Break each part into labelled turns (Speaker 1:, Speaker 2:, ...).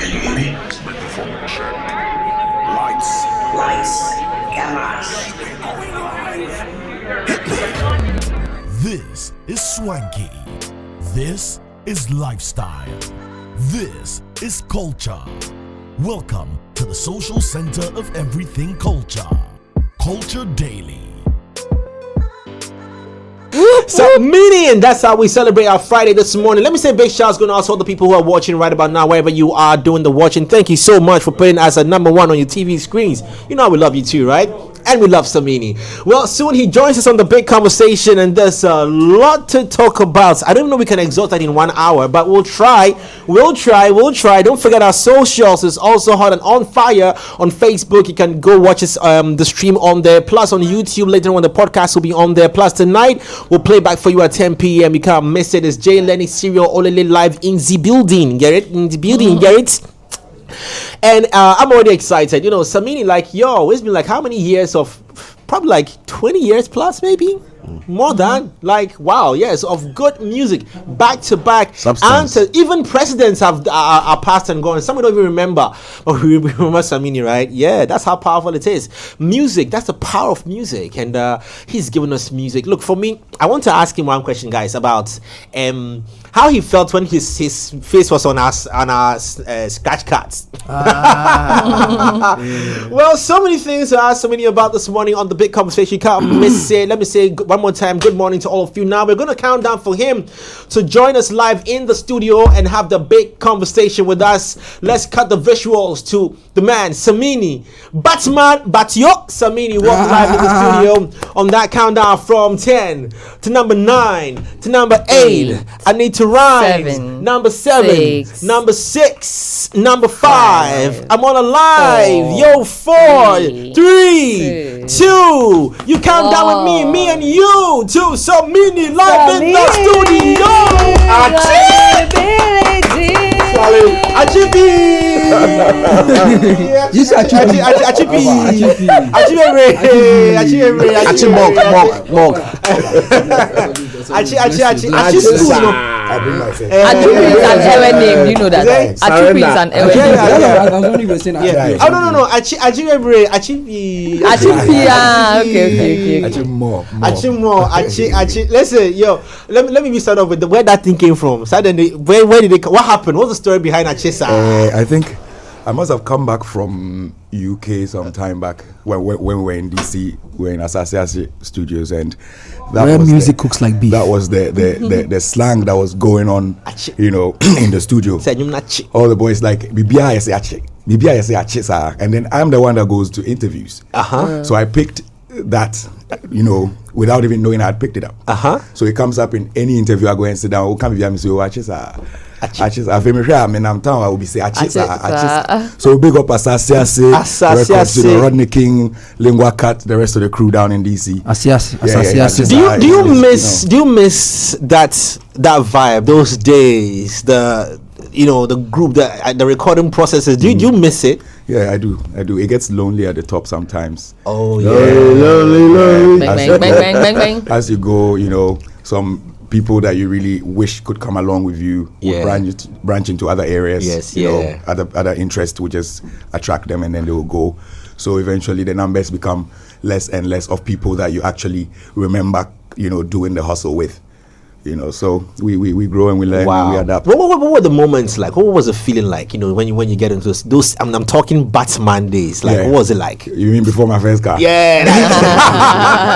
Speaker 1: This is swanky. This is lifestyle. This is culture. Welcome to the social center of everything culture. Culture Daily.
Speaker 2: Samini, and that's how we celebrate our Friday this morning. Let me say big shouts going out to all the people who are watching right about now, wherever you are doing the watching. Thank you so much for putting us at number one on your TV screens. You know we love you too, right? And we love Samini. Well, soon he joins us on the big conversation, and there's a lot to talk about. I don't know if we can exhaust that in 1 hour, but we'll try. Don't forget our socials is also hot and on fire on Facebook. You can go watch us, the stream on there. Plus on YouTube later on, the podcast will be on there. Plus tonight we'll play back for you at 10 p.m. You can't miss it. It's Jay Lenny Serial Olele live in the building. Get it? In the building. Get it? And I'm already excited. You know, Samini, like, it's been like how many years of, probably like 20 years plus, maybe more than, like, wow, yes, of good music back to back.
Speaker 3: Substance.
Speaker 2: And even presidents are passed and gone. Some don't even remember, but we remember Samini, right? Yeah, that's how powerful it is. Music, that's the power of music, and he's given us music. Look, for me, I want to ask him one question, guys, about how he felt when his face was on our scratch cards. Well, so many things to ask Samini about this morning on the big conversation. You can't miss it. Let me say one more time, good morning to all of you. Now we're going to count down for him to join us live in the studio and have the big conversation with us. Let's cut the visuals to the man, Samini. Batyo Samini walk live in the studio on that countdown from 10 to number 9 to number 8. I need to rise.
Speaker 4: 7,
Speaker 2: number 7,
Speaker 4: 6,
Speaker 2: number 6, number 5. I'm on a live. 4, 3, 2. You count down with me and you too. Samini live in the studio. Achibi.
Speaker 4: Achibi is an Ewe name, you know that. Achibi is an Ewe name.
Speaker 5: I was only going to say that.
Speaker 2: Oh no. Achibi. Okay. Listen, let me start off with where that thing came from. Suddenly, where did it? What happened? What's the story behind Achisa?
Speaker 3: I think I must have come back from UK some time back when we were in DC. We were in Asasiasi Studios, and that
Speaker 5: where
Speaker 3: was
Speaker 5: music cooks like beef.
Speaker 3: That was the slang that was going on, in the studio. All the boys like Bibia I say achi, sir. And then I'm the one that goes to interviews. So I picked that, without even knowing I'd picked it up. So it comes up in any interview. I go and sit down. Come here, me say Achisa. I'm town. I will be say Achisa. So big up Asasiasi, Rodney King, Lingua Cat, the rest of the crew down in DC.
Speaker 5: Asasiasi.
Speaker 2: Do you miss that vibe, those days, the group, the recording processes? Do you miss it?
Speaker 3: Yeah, I do. It gets lonely at the top sometimes.
Speaker 2: Oh yeah,
Speaker 3: lonely.
Speaker 4: Bang.
Speaker 3: As you go, some people that you really wish could come along with you would branch into other areas.
Speaker 2: Yes,
Speaker 3: other interests would just attract them, and then they will go. So eventually the numbers become less and less of people that you actually remember, doing the hustle with. So we grow and we learn and we adapt.
Speaker 2: What were the moments like? What was the feeling like? When you get into those I'm talking Batman days. Like, what was it like?
Speaker 3: You mean before my first car?
Speaker 2: Yeah.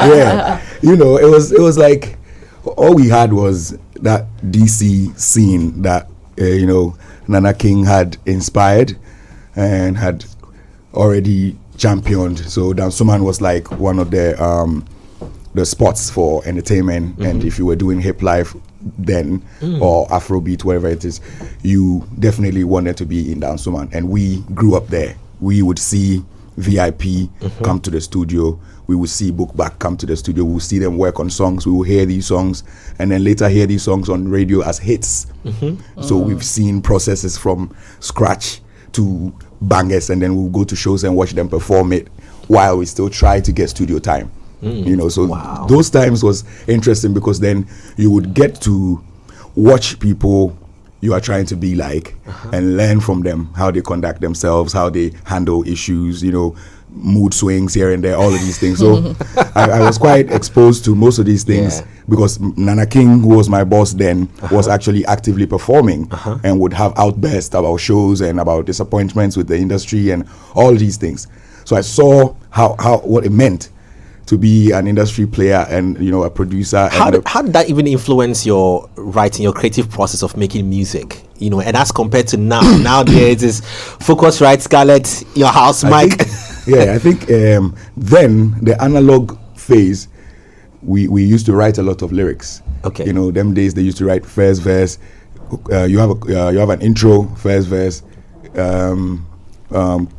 Speaker 3: Yeah. It was like all we had was that DC scene that Nana King had inspired and had already championed. So Dansuman was like one of the spots for entertainment, and if you were doing hip life then or Afrobeat, whatever it is, you definitely wanted to be in Dansuman. And we grew up there. We would see VIP come to the studio. We would see Bookback come to the studio. We would see them work on songs. We would hear these songs and then later hear these songs on radio as hits. So we've seen processes from scratch to bangers, and then we'll go to shows and watch them perform it while we still try to get studio time. Those times was interesting because then you would get to watch people you are trying to be like, and learn from them how they conduct themselves, how they handle issues, mood swings here and there, all of these things. So I was quite exposed to most of these things because Nana King, who was my boss then, was actually actively performing and would have outbursts about shows and about disappointments with the industry and all these things. So I saw how what it meant to be an industry player and a producer.
Speaker 2: How did that even influence your writing, your creative process of making music? And as compared to now, nowadays is focus, right, Scarlett, your house mic.
Speaker 3: I think then the analog phase, we used to write a lot of lyrics.
Speaker 2: Okay.
Speaker 3: Them days they used to write first verse. You have an intro, first verse,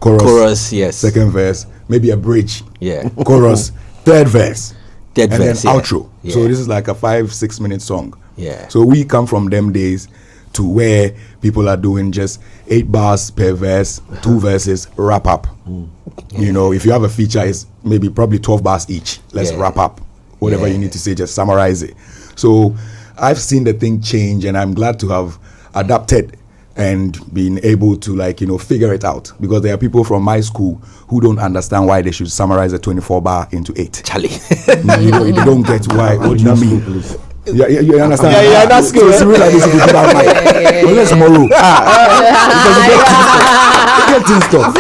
Speaker 2: chorus, yes,
Speaker 3: second verse, maybe a bridge, chorus, third verse, and then outro.
Speaker 2: Yeah.
Speaker 3: So this is like a 5-6 minute song.
Speaker 2: Yeah.
Speaker 3: So we come from them days to where people are doing just 8 bars per verse, 2 verses, wrap up. If you have a feature, it's probably 12 bars each. Let's wrap up. Whatever you need to say, just summarize it. So I've seen the thing change, and I'm glad to have adapted and been able to figure it out, because there are people from my school who don't understand why they should summarize a 24 bar into 8.
Speaker 2: Charlie.
Speaker 3: They don't get why. What do you mean? Yeah, you understand?
Speaker 2: Yeah, that's good.
Speaker 3: So it's really like this if you put out mic. Unless tomorrow. Get things stuff.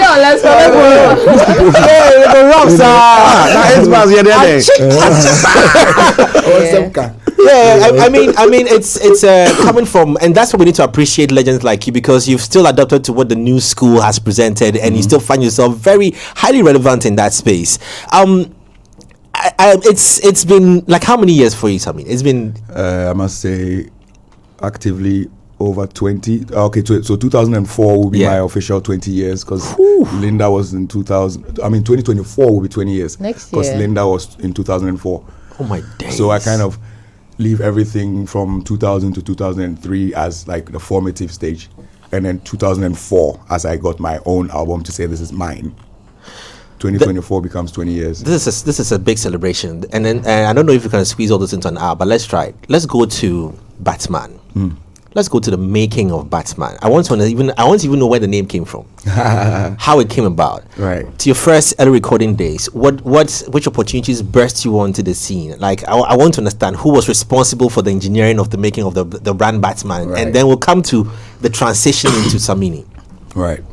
Speaker 2: I mean, it's coming from, and that's what we need to appreciate legends like you, because you've still adapted to what the new school has presented, and you still find yourself very highly relevant in that space. It's been like how many years for you, Samini? It's been
Speaker 3: I must say actively over 20. Okay, so 2004 will be my official 20 years, because Linda was in 2000. 2024 will be 20 years
Speaker 4: next year,
Speaker 3: because Linda was in 2004.
Speaker 2: Oh my days.
Speaker 3: So I kind of leave everything from 2000 to 2003 as like the formative stage, and then 2004 as I got my own album to say this is mine. 2024 becomes 20 years.
Speaker 2: This is a big celebration, and then I don't know if you can squeeze all this into an hour, but let's try it. Let's go to Batman. Let's go to the making of Batman. I want to even know where the name came from, how it came about.
Speaker 3: Right.
Speaker 2: To your first early recording days, which opportunities burst you onto the scene? Like I want to understand who was responsible for the engineering of the making of the brand Batman, and then we'll come to the transition into Samini.
Speaker 3: Right.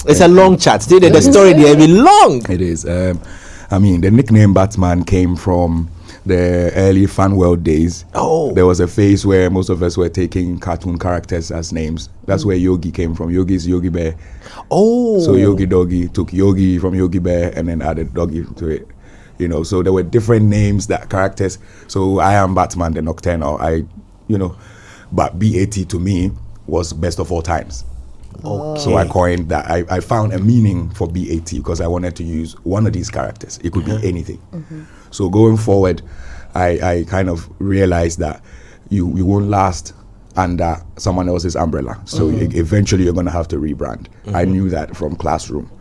Speaker 2: It's a long chat. The story there will be long.
Speaker 3: It is. The nickname Batman came from the early fan world days.
Speaker 2: Oh.
Speaker 3: There was a phase where most of us were taking cartoon characters as names. That's where Yogi came from. Yogi is Yogi Bear.
Speaker 2: Oh.
Speaker 3: So Yogi Doggy took Yogi from Yogi Bear and then added Doggy to it. So there were different names, that characters. So I am Batman the Nocturnal. But BAT to me was best of all times.
Speaker 2: Okay.
Speaker 3: So I coined that. I found a meaning for BAT because I wanted to use one of these characters. It could be anything. So going forward, I kind of realized that you won't last under someone else's umbrella. So eventually you're going to have to rebrand. I knew that from classroom.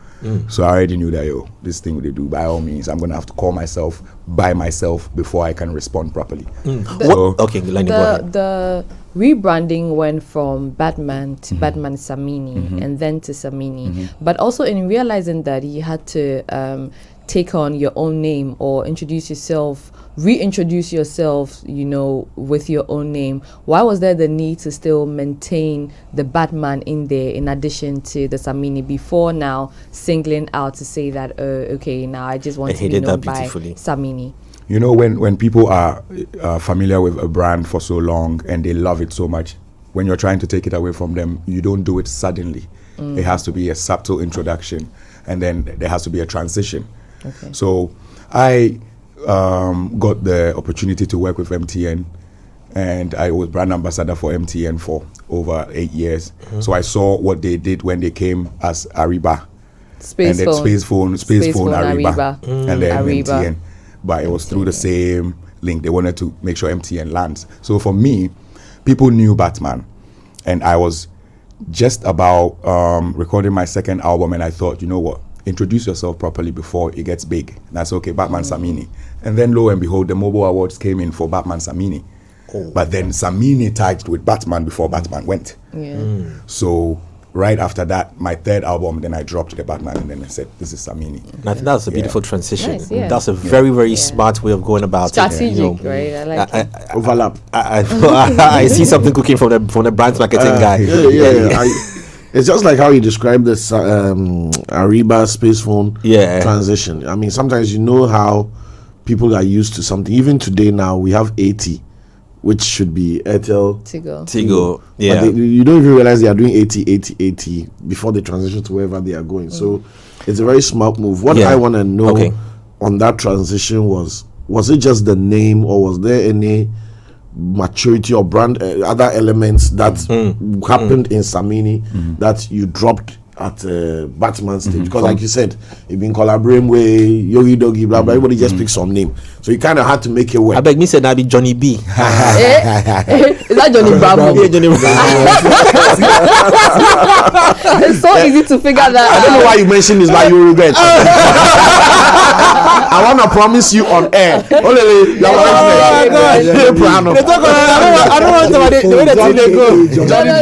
Speaker 3: So I already knew that, this thing they do, by all means, I'm going to have to call myself by myself before I can respond properly. So,
Speaker 2: okay, Lenny, go ahead.
Speaker 4: The rebranding went from Batman to Batman Samini and then to Samini. But also in realizing that you had to take on your own name or reintroduce yourself, with your own name. Why was there the need to still maintain the Batman in there in addition to the Samini before now singling out to say that, now I just want to be known by Samini?
Speaker 3: When people are familiar with a brand for so long and they love it so much, when you're trying to take it away from them, you don't do it suddenly. It has to be a subtle introduction, and then there has to be a transition. Okay. So I got the opportunity to work with MTN, and I was brand ambassador for MTN for over 8 years. So I saw what they did when they came as Ariba, Space Phone Ariba, and then Ariba. MTN. But it was through the same link. They wanted to make sure MTN lands. So for me, people knew Batman, and I was just about recording my second album, and I thought, you know what? Introduce yourself properly before it gets big. And that's okay, Batman Samini. And then lo and behold, the Mobile Awards came in for Batman Samini. But then Samini tagged with Batman before Batman went. So right after that, my third album, then I dropped the Batman, and then I said, this is Samini.
Speaker 2: And I think that's a beautiful transition.
Speaker 4: Nice, yeah.
Speaker 2: That's a very, very smart way of going about
Speaker 4: Strategic,
Speaker 2: it. You know.
Speaker 4: right? I like it.
Speaker 6: Overlap.
Speaker 2: I see something cooking from the brand marketing guy.
Speaker 6: It's just like how you described this Ariba space phone transition. I mean, sometimes you know how people are used to something. Even today now, we have 80, which should be Airtel.
Speaker 2: Tigo. Yeah.
Speaker 6: But you don't even realize they are doing 80 before they transition to wherever they are going. So it's a very smart move. What I want to know on that transition was it just the name, or was there any maturity or brand other elements that happened in Samini that you dropped at Batman stage? Because like you said, you've been collaborating with Yogi Doggy, blah blah. Everybody just picked some name, so you kind of had to make it work.
Speaker 2: I beg me said that be Johnny B.
Speaker 4: Is that Johnny Bravo?
Speaker 2: Yeah, Johnny
Speaker 4: It's so easy to figure that out.
Speaker 6: I don't know why you mentioned this, but you will regret. I want to promise you on air. I don't want to the way the thing they go. Johnny B.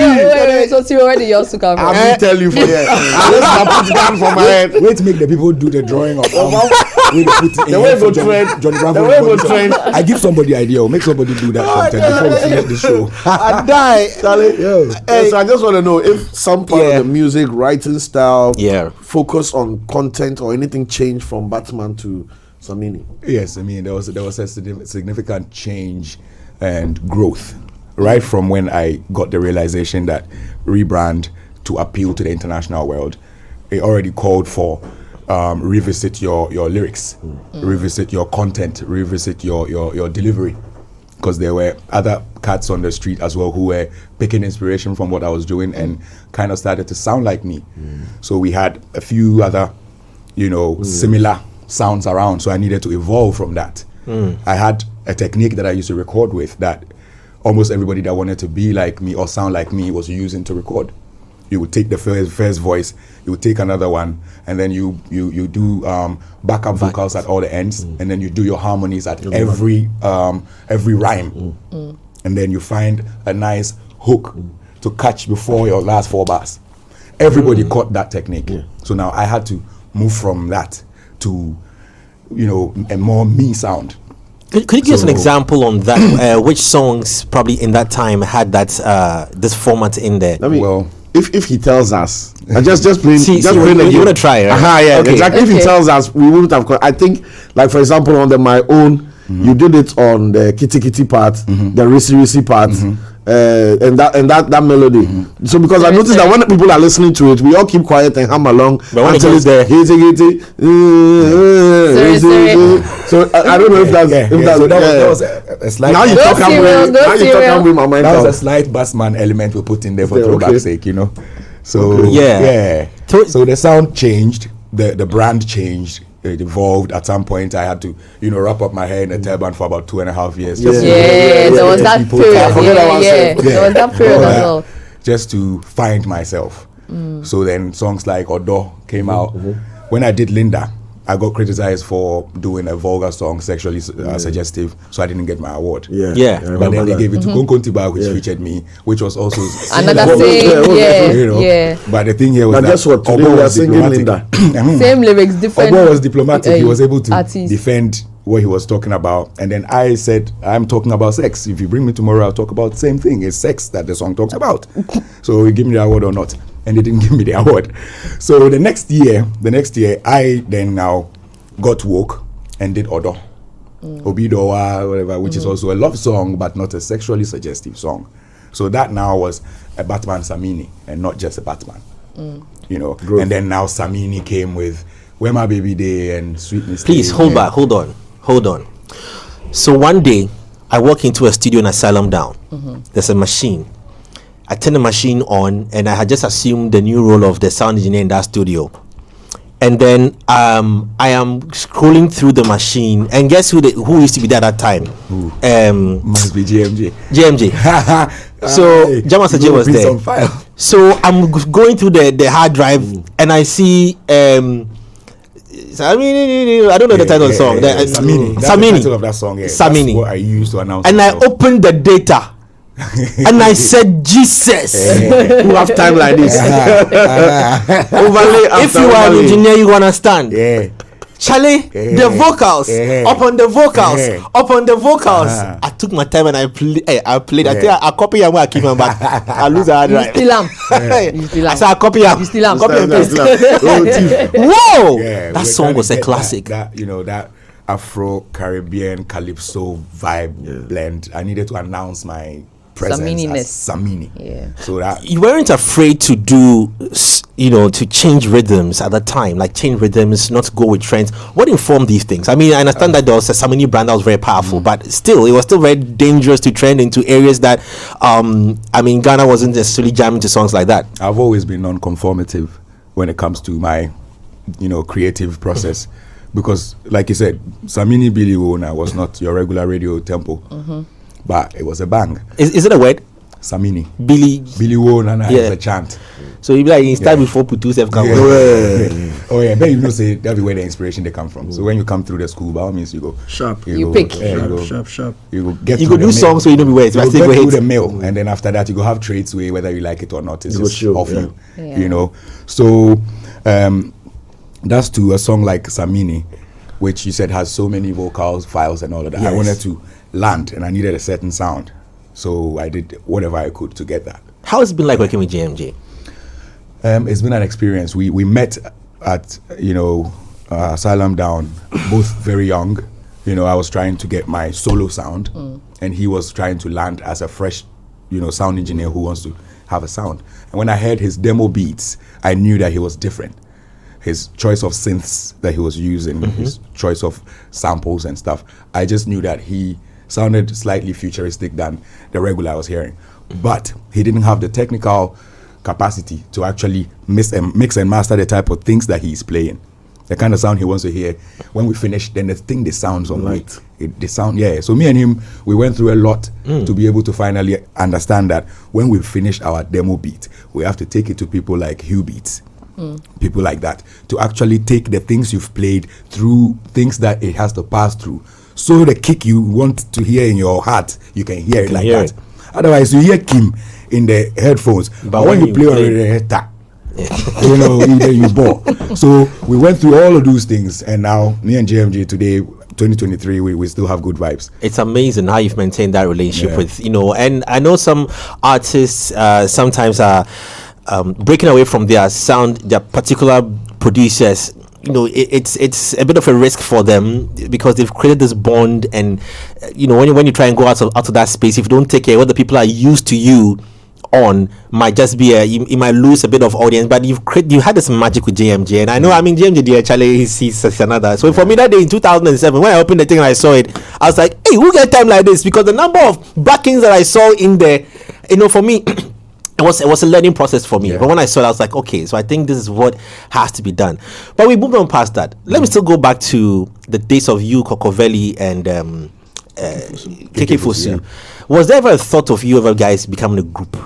Speaker 4: Wait, so Tiro, where did yours to come from?
Speaker 6: I will tell you for here. I put it down for my head.
Speaker 3: Wait to make the people do the drawing of
Speaker 6: The way go trend. The way go trend.
Speaker 3: I give somebody idea, or make somebody do that content before we finish the show.
Speaker 6: I die, Charlie. So I just want to know if some part of the music writing style, focus on content or anything changed from Batman to Samini.
Speaker 3: Yes, I mean there was a significant change and growth right from when I got the realization that rebrand to appeal to the international world. It already called for revisit your lyrics, revisit your content, revisit your delivery, because there were other cats on the street as well who were picking inspiration from what I was doing and kind of started to sound like me. So we had a few other, similar sounds around, so I needed to evolve from that. I had a technique that I used to record with that almost everybody that wanted to be like me or sound like me was using to record. You would take the first voice, you would take another one, and then you do backup vocals at all the ends, and then you do your harmonies at every rhyme, and then you find a nice hook to catch before your last 4 bars. Everybody caught that technique, so now I had to move from that to a more me sound.
Speaker 2: Could you give us an example on that? Which songs probably in that time had that this format in there?
Speaker 6: If he tells us, just play.
Speaker 2: You want to try, right?
Speaker 6: Okay. Exactly. If he tells us, we wouldn't have. I think, like for example, on my own, you did it on the kitty kitty part, the risi part, and that melody. So because I noticed that when people are listening to it, we all keep quiet and hum along until it's there. So I don't know if that's
Speaker 3: so that was a slight.
Speaker 6: Now you talk with my mind.
Speaker 3: That was a slight bassman element we put in there for throwback's sake, So so the sound changed, the brand changed. It evolved. At some point, I had to, wrap up my hair in a turban for about 2.5 years.
Speaker 4: There was that period. There was that period as well.
Speaker 3: Just to find myself. So then songs like Odo came out. When I did Linda, I got criticized for doing a vulgar song, sexually suggestive, so I didn't get my award.
Speaker 2: But
Speaker 3: then they gave it to Konkontiba, which featured me, which was also
Speaker 4: another thing.
Speaker 3: But the thing here was
Speaker 6: guess what? Today we are singing Linda.
Speaker 4: Same lyrics, different.
Speaker 3: Obo was diplomatic. He was able to defend what he was talking about, and then I said, I'm talking about sex. If you bring me tomorrow, I'll talk about the same thing. It's sex that the song talks about. So you give me the award or not? And they didn't give me the award. So the next year, I then now got woke and did Odo, Obidowa, whatever, which is also a love song, but not a sexually suggestive song. So that now was a Batman Samini and not just a Batman, Growth. And then now Samini came with Where My Baby Day and Sweetness.
Speaker 2: Please hold on. So one day, I walk into a studio in Asylum Down. There's a machine. I turn the machine on, and I had just assumed the new role of the sound engineer in that studio. And then I am scrolling through the machine, and guess who used to be there at that time?
Speaker 3: Must be JMJ.
Speaker 2: So Jama Sajay was there. So I'm going through the hard drive, and I see Samini, I don't know the title of the song.
Speaker 3: Samini. That's
Speaker 2: Samini.
Speaker 3: the title of that song. Yeah.
Speaker 2: Samini.
Speaker 3: That's what I used to announce.
Speaker 2: And
Speaker 3: myself.
Speaker 2: I opened the data. And I said, Jesus, who have time like this? Overlay if you are an engineer, you understand.
Speaker 3: Yeah.
Speaker 2: Charlie, the vocals, up on the vocals. I took my time and I played. I played. I think I copy and I keep them back. I lose a hard drive.
Speaker 4: You still am.
Speaker 2: I said I copy him.
Speaker 4: You still am.
Speaker 2: Copy and paste. Whoa! That song was a classic.
Speaker 3: That Afro-Caribbean calypso vibe blend. I needed to announce my presence as Samini.
Speaker 4: Yeah.
Speaker 3: So that
Speaker 2: you weren't afraid to do, to change rhythms at the time, like change rhythms, not to go with trends. What informed these things? I mean, I understand that there was a Samini brand that was very powerful, but still, it was still very dangerous to trend into areas that, Ghana wasn't necessarily jamming to songs like that.
Speaker 3: I've always been non-conformative when it comes to my, creative process. Because, like you said, Samini Billy Wona was not your regular radio tempo, but it was a bang.
Speaker 2: Is it a word?
Speaker 3: Samini.
Speaker 2: Billy
Speaker 3: Wona is a chant.
Speaker 2: So you be like, start before Putu Sef come.
Speaker 3: Oh yeah, but say that'll be where the inspiration they come from. So when you come through the school, by all means you go
Speaker 5: sharp.
Speaker 4: You pick.
Speaker 5: Sharp.
Speaker 3: You go get.
Speaker 2: You go do songs so you know be where it's.
Speaker 3: You go get through the mail, and then after that you go have trades way whether you like it or not. It's just off you.
Speaker 4: Yeah.
Speaker 3: So that's to a song like Samini, which you said has so many vocals, files, and all of that.
Speaker 2: Yes.
Speaker 3: I wanted to land, and I needed a certain sound, so I did whatever I could to get that.
Speaker 2: How has it been like working with JMJ?
Speaker 3: It's been an experience. We met at Asylum Down, both very young. I was trying to get my solo sound, and he was trying to land as a fresh, sound engineer who wants to have a sound. And when I heard his demo beats, I knew that he was different. His choice of synths that he was using, his choice of samples and stuff, I just knew that he sounded slightly futuristic than the regular I was hearing. But he didn't have the technical capacity to actually mix and master the type of things that he's playing. The kind of sound he wants to hear. When we finish, then the thing they sounds on
Speaker 6: Right.
Speaker 3: the sound, So me and him, we went through a lot to be able to finally understand that when we finish our demo beat, we have to take it to people like Hugh Beats. People like that, to actually take the things you've played through things that it has to pass through. So the kick you want to hear in your heart, you can hear it like that. Otherwise, you hear Kim in the headphones, but when you play on the you bore. So we went through all of those things, and now me and JMG today, 2023, we still have good vibes.
Speaker 2: It's amazing how you've maintained that relationship with, and I know some artists sometimes are breaking away from their sound, their particular producers. It's a bit of a risk for them because they've created this bond, and when you try and go out of that space, if you don't take care, what the people are used to you on might just be you might lose a bit of audience. But you had this magic with JMJ, and I know JMJ dear Charlie, he's another. So for me that day in 2007 when I opened the thing and I saw it, I was like, hey, who get time like this? Because the number of backings that I saw in there, for me it was a learning process for me. But when I saw it, I was like, okay, so I think this is what has to be done. But we moved on past that. Let me still go back to the days of you, Kokovelli, and KK Fosu. Was there ever a thought of you ever guys becoming a group?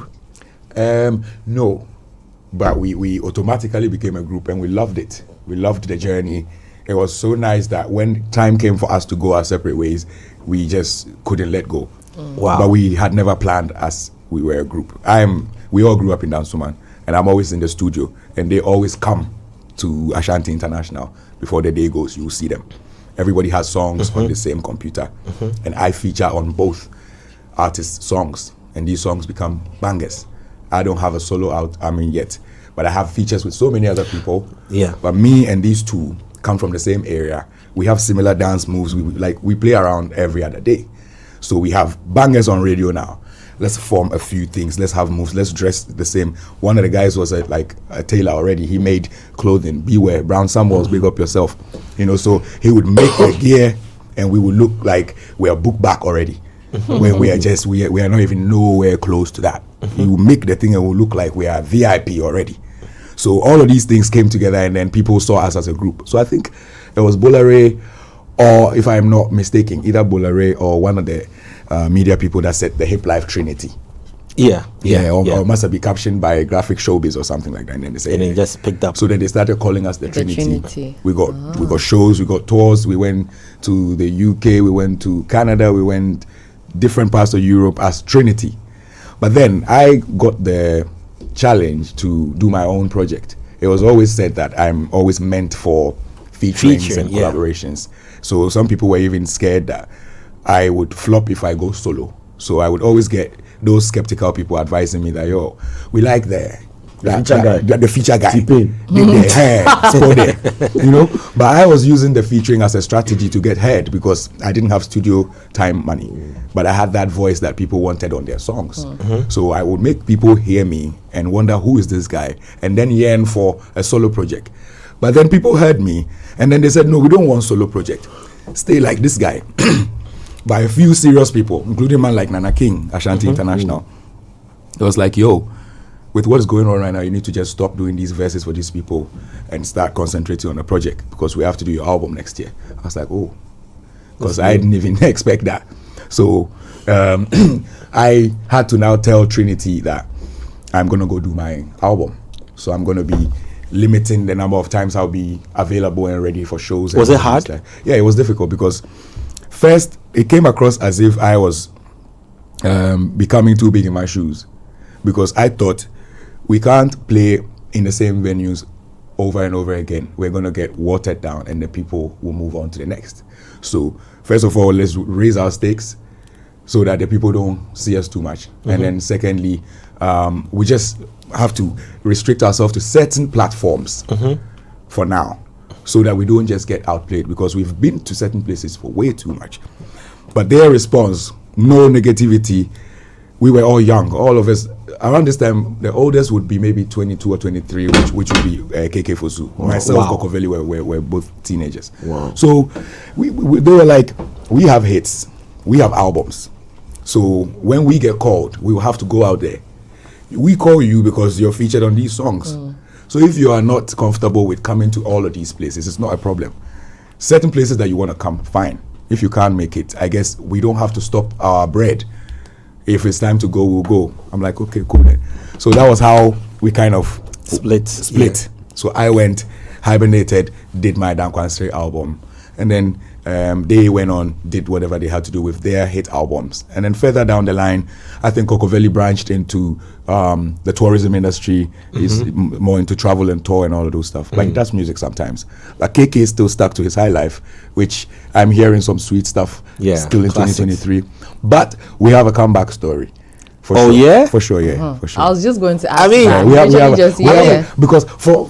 Speaker 3: No, but we automatically became a group, and we loved it. We loved the journey. It was so nice that when time came for us to go our separate ways, we just couldn't let go.
Speaker 2: Wow.
Speaker 3: But we had never planned as we were a group. We all grew up in Dansuman, and I'm always in the studio, and they always come to Ashanti International before the day goes. You'll see them. Everybody has songs on the same computer, and I feature on both artists' songs, and these songs become bangers. I don't have a solo out, yet, but I have features with so many other people.
Speaker 2: Yeah.
Speaker 3: But me and these two come from the same area. We have similar dance moves. We play around every other day. So we have bangers on radio now. Let's form a few things. Let's have moves. Let's dress the same. One of the guys was a tailor already. He made clothing. Beware. Brown Samuels, big up yourself. So he would make the gear, and we would look like we are booked back already. When we are not even nowhere close to that. He will make the thing and will look like we are VIP already. So all of these things came together, and then people saw us as a group. So I think it was Bolare, or if I'm not mistaken, either Bolare or one of the media people that said the Hip Life Trinity. Or must have been captioned by Graphic Showbiz or something like that. And then they say,
Speaker 2: and it just picked up.
Speaker 3: So then they started calling us the Trinity. We got shows, we got tours. We went to the UK, we went to Canada, we went different parts of Europe as Trinity. But then I got the challenge to do my own project. It was always said that I'm always meant for featurings and collaborations. So some people were even scared that I would flop if I go solo. So I would always get those skeptical people advising me that, yo, we like the feature guy. You know, but I was using the featuring as a strategy to get heard because I didn't have studio time money, but I had that voice that people wanted on their songs. So I would make people hear me and wonder, who is this guy, and then yearn for a solo project. But then people heard me and then they said, no, we don't want solo project, stay like this guy. By a few serious people, including man like Nana King, Ashanti International. It was like, yo, with what's going on right now, you need to just stop doing these verses for these people and start concentrating on the project because we have to do your album next year. I was like, oh, because I didn't even expect that. So I had to now tell Trinity that I'm going to go do my album. So I'm going to be limiting the number of times I'll be available and ready for shows.
Speaker 2: Was it hard?
Speaker 3: Yeah, it was difficult because first, it came across as if I was becoming too big in my shoes because I thought we can't play in the same venues over and over again. We're going to get watered down and the people will move on to the next. So first of all, let's raise our stakes so that the people don't see us too much. And then secondly, we just have to restrict ourselves to certain platforms for now, so that we don't just get outplayed, because we've been to certain places for way too much. But their response, no negativity. We were all young, all of us. Around this time, the oldest would be maybe 22 or 23, which would be KK Fosu. Myself, Kokoveli were both teenagers.
Speaker 6: Wow.
Speaker 3: So they were like, we have hits, we have albums. So when we get called, we will have to go out there. We call you because you're featured on these songs. So if you are not comfortable with coming to all of these places, it's not a problem. Certain places that you want to come, fine. If you can't make it, I guess we don't have to stop our bread. If it's time to go, we'll go. I'm like, okay, cool then. So that was how we kind of split. Yeah. So I went, hibernated, did my Dan Kwansri album. And then they went on, did whatever they had to do with their hit albums. And then further down the line, I think Kokoveli branched into the tourism industry. He's more into travel and tour and all of those stuff. But he does music sometimes. But KK is still stuck to his high life, which I'm hearing some sweet stuff still in classics. 2023. But we have a comeback story. For sure. For sure, yeah. For sure.
Speaker 4: I was just going to ask.
Speaker 3: I mean, because for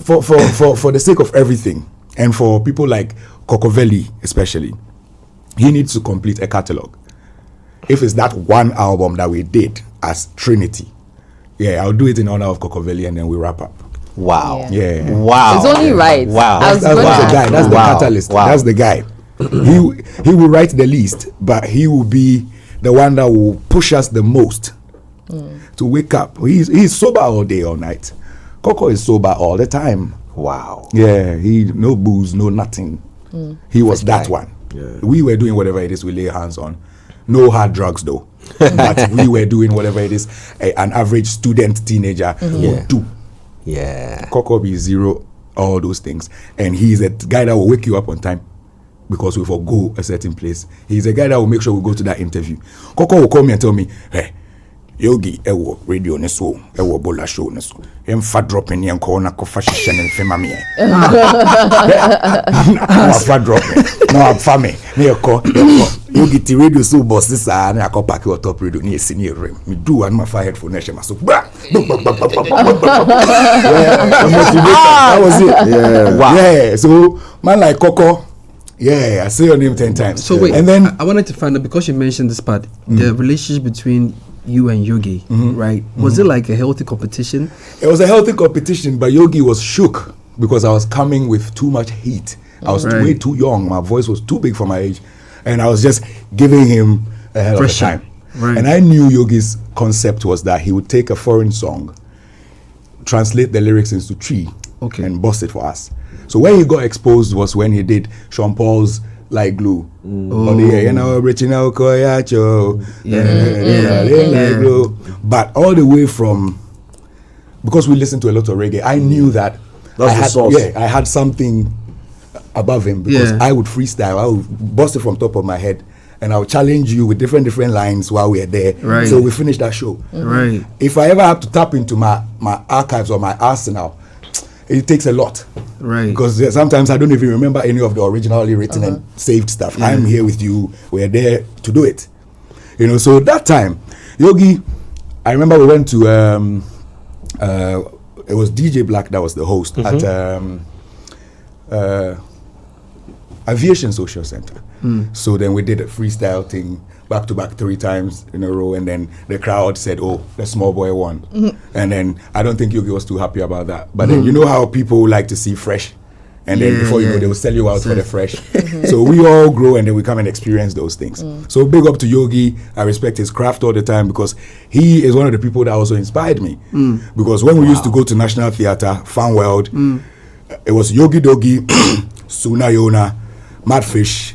Speaker 3: the sake of everything, and for people like Kokoveli especially, he needs to complete a catalog. If it's that one album that we did as Trinity, I'll do it in honor of Kokoveli and then we wrap up.
Speaker 2: Wow.
Speaker 3: Yeah.
Speaker 2: Wow.
Speaker 4: It's only right.
Speaker 2: Wow.
Speaker 3: That's the guy. That's the catalyst.
Speaker 2: Wow.
Speaker 3: That's the guy. He will write the least, but he will be the one that will push us the most to wake up. He's sober all day, all night. Coco is sober all the time.
Speaker 2: Wow.
Speaker 3: Yeah, no booze, no nothing. He was that one. Yeah. We were doing whatever it is we lay hands on. No hard drugs though. But we were doing whatever it is an average student teenager would do.
Speaker 2: Yeah.
Speaker 3: Coco be zero, all those things. And he's a guy that will wake you up on time because we forgo a certain place. He's a guy that will make sure we go to that interview. Coco will call me and tell me, hey, Yogi, ewo radio neso, ewo bola show neso. Fa dropping yan ko na ko fashion and fema me. Fa dropping. No fame. Me ko Yogi ti radio so boss this na I pack your top radio ni esi ni rem. Me do and my fire headphone na so. That was it. Yeah. Wow. Yeah. So man like Coco, yeah, I say your name 10 times.
Speaker 5: So wait, and then I wanted to find out, because you mentioned this part, the relationship between you and Yogi, right? Was it like a healthy competition?
Speaker 3: It was a healthy competition, but Yogi was shook because I was coming with too much heat. I was way too young. My voice was too big for my age. And I was just giving him a hell of a time. Right. And I knew Yogi's concept was that he would take a foreign song, translate the lyrics into Tree, and bust it for us. So where he got exposed was when he did Sean Paul's like glue. On the air, reaching out, like glue. But all the way from, because we listen to a lot of reggae, I knew that I had something above him, because I would freestyle, I would bust it from top of my head, and I would challenge you with different lines while we are there.
Speaker 5: Right.
Speaker 3: So we finished that show.
Speaker 5: Right.
Speaker 3: If I ever have to tap into my archives or my arsenal, it takes a lot.
Speaker 5: Right.
Speaker 3: Because sometimes I don't even remember any of the originally written and saved stuff. I'm here with you. We're there to do it. So that time, Yogi, I remember we went to it was DJ Black that was the host at Aviation Social Center. So then we did a freestyle thing back to back 3 times in a row, and then the crowd said, "Oh, the small boy won." And then I don't think Yogi was too happy about that. But then you know how people like to see fresh, and then before you know, they will sell you out for the fresh. So we all grow, and then we come and experience those things. So big up to Yogi. I respect his craft all the time, because he is one of the people that also inspired me. Because when we used to go to National Theatre, Fun World, it was Yogi Dogi, Suna Yona, Madfish,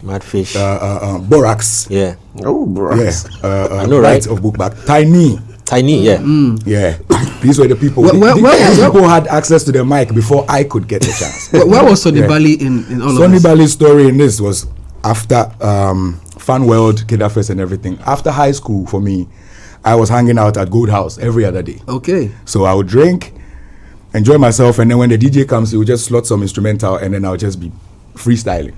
Speaker 3: Borax.
Speaker 2: Yeah.
Speaker 6: Oh, Borax.
Speaker 3: I know, right? Of Bookback. Tiny,
Speaker 2: yeah.
Speaker 3: Yeah. These were the people. These people had access to the mic before I could get a chance.
Speaker 5: Where was Sonny Bali in all of this?
Speaker 3: Sonny Bali's story in this was after Fun World, Kidafest and everything. After high school, for me, I was hanging out at Gold House every other day.
Speaker 5: Okay.
Speaker 3: So I would drink, enjoy myself, and then when the DJ comes, he would just slot some instrumental, and then I would just be freestyling.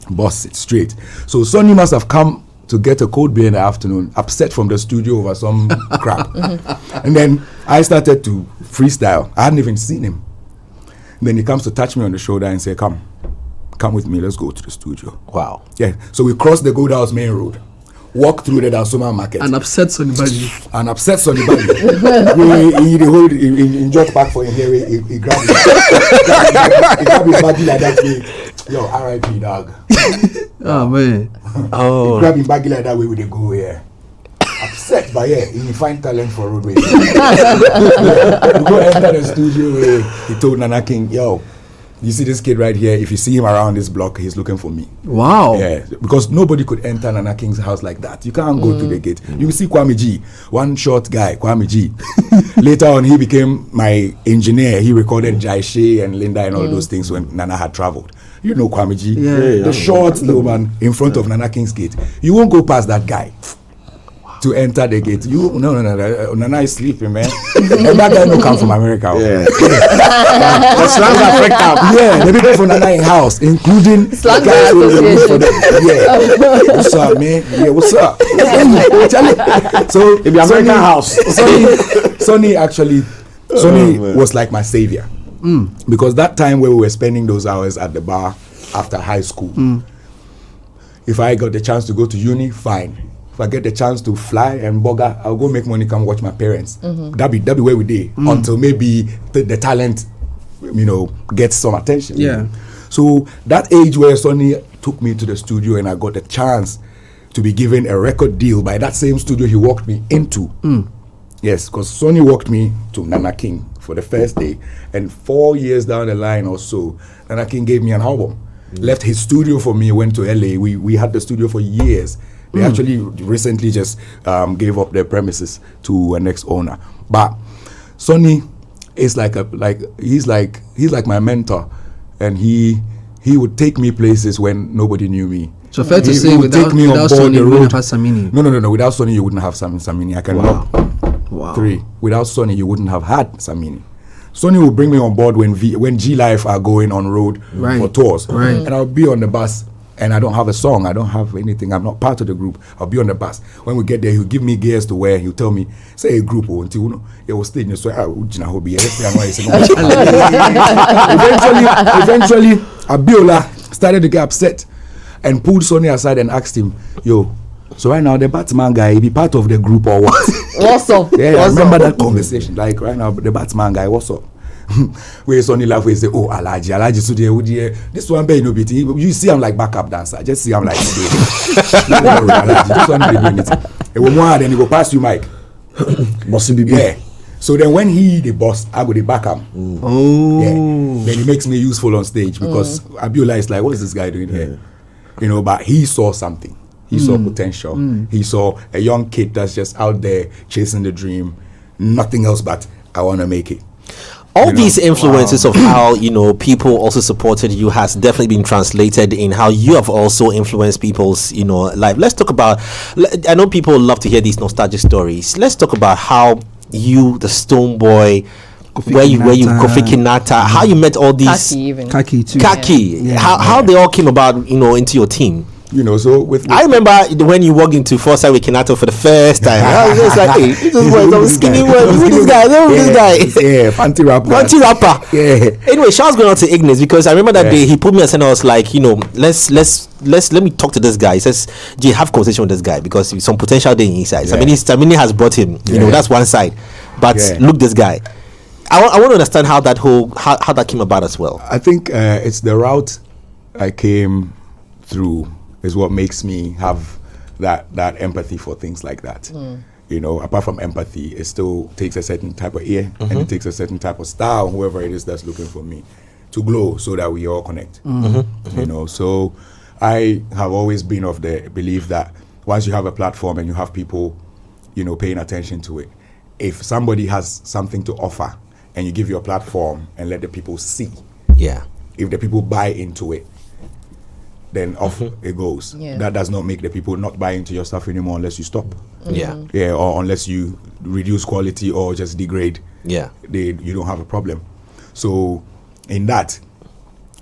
Speaker 3: Boss it straight. So Sonny must have come to get a cold beer in the afternoon, upset from the studio over some crap. And then I started to freestyle. I hadn't even seen him. And then he comes to touch me on the shoulder and say, come with me, let's go to the studio.
Speaker 2: Wow.
Speaker 3: Yeah. So we crossed the Gold House main road, walk through the Dansoma market.
Speaker 5: And upset Sonny Bali.
Speaker 3: In George Park for him here, he grabbed his baggy like that way. Yo, R.I.P. dog.
Speaker 5: Oh man.
Speaker 3: He grabbed his baggy like that way with the go here. Upset, but yeah, he find talent for roadway. We go enter the studio. He told Nana King, yo, you see this kid right here? If you see him around this block, he's looking for me.
Speaker 5: Wow.
Speaker 3: Yeah, because nobody could enter Nana King's house like that. You can't go through the gate. You see Kwame G, one short guy, Kwame G. Later on, he became my engineer. He recorded Jai Shea and Linda and all those things when Nana had traveled. You know Kwame G, the short little man in front of Nana King's gate. You won't go past that guy to enter the gate. No, Nana is sleeping, man. And that guy no come from America.
Speaker 6: Yeah.
Speaker 3: The slangs affect him. Yeah, the people from Nana in house, including
Speaker 4: Slang
Speaker 3: the guys who
Speaker 4: association.
Speaker 3: what's up, man? Yeah, what's up? So
Speaker 6: In the American house.
Speaker 3: Sonny actually, was like my savior. Because that time where we were spending those hours at the bar after high school, if I got the chance to go to uni, fine. If I get the chance to fly and bugger, I'll go make money, come watch my parents. That be where we did until maybe the talent, gets some attention.
Speaker 5: Yeah.
Speaker 3: So that age where Sonny took me to the studio and I got the chance to be given a record deal by that same studio he walked me into. Yes, because Sonny walked me to Nana King for the first day, and 4 years down the line or so, Nana King gave me an album. Left his studio for me, went to LA. We had the studio for years. They actually recently just gave up their premises to an ex-owner. But Sonny is he's like my mentor, and he would take me places when nobody knew me.
Speaker 5: So fair to say, without Sonny, you wouldn't have Samini.
Speaker 3: No. Without Sonny, you wouldn't have Samini. I can rock 3. Without Sonny, you wouldn't have had Samini. Sonny will bring me on board when G Life are going on road for tours, and I'll be on the bus. And I don't have a song, I don't have anything, I'm not part of the group. I'll be on the bus. When we get there, he'll give me gears to wear. He'll tell me, say a group, until it will stay in the Eventually, Abiola started to get upset and pulled Sonny aside and asked him, yo, so right now the Batman guy, he be part of the group or what?
Speaker 4: What's up?
Speaker 3: Yeah, I remember that conversation. Like right now, the Batman guy, what's up? Where Sonny laugh, we say, oh, Alaji, so this one, you know, you see, I'm like backup dancer. Just see, I'm like, this one, be doing it. It will more than he will pass you, Mike. Yeah. So then when he the boss, I go the backup.
Speaker 5: Oh.
Speaker 3: Yeah. Then he makes me useful on stage because Abiola is like, what is this guy doing here? you know, but he saw something. He saw potential. He saw a young kid that's just out there chasing the dream, nothing else but I want to make it.
Speaker 2: All these influences of how, you know, people also supported you has definitely been translated in how you have also influenced people's, you know, life. Let's talk about, I know people love to hear these nostalgic stories. Let's talk about how you, the Stone Boy, where you Kofi Kinata, how you met all these
Speaker 5: Kaki too.
Speaker 2: How they all came about, you know, into your team.
Speaker 3: You know, so with
Speaker 2: I remember when you walked into Foresight with Kinato for the first time. I was just like, hey, this boy, some skinny boy, this guy, this guy.
Speaker 3: Yeah, fancy rapper.
Speaker 2: Yeah. Anyway, shout going out to Ignis, because I remember that day he put me aside and I was like, you know, let me talk to this guy. He says, Jay, have conversation with this guy because some potential there inside. Samini has brought him. You know, that's one side. But look, this guy. I want to understand how that how that came about as well.
Speaker 3: I think it's the route I came through is what makes me have that empathy for things like that. You know, apart from empathy, it still takes a certain type of ear and it takes a certain type of style, whoever it is that's looking for me, to glow so that we all connect. You know, so I have always been of the belief that once you have a platform and you have people, you know, paying attention to it, if somebody has something to offer and you give your platform and let the people see, if the people buy into it, then off it goes. That does not make the people not buy into your stuff anymore unless you stop. Or unless you reduce quality or just degrade. You don't have a problem. So in that,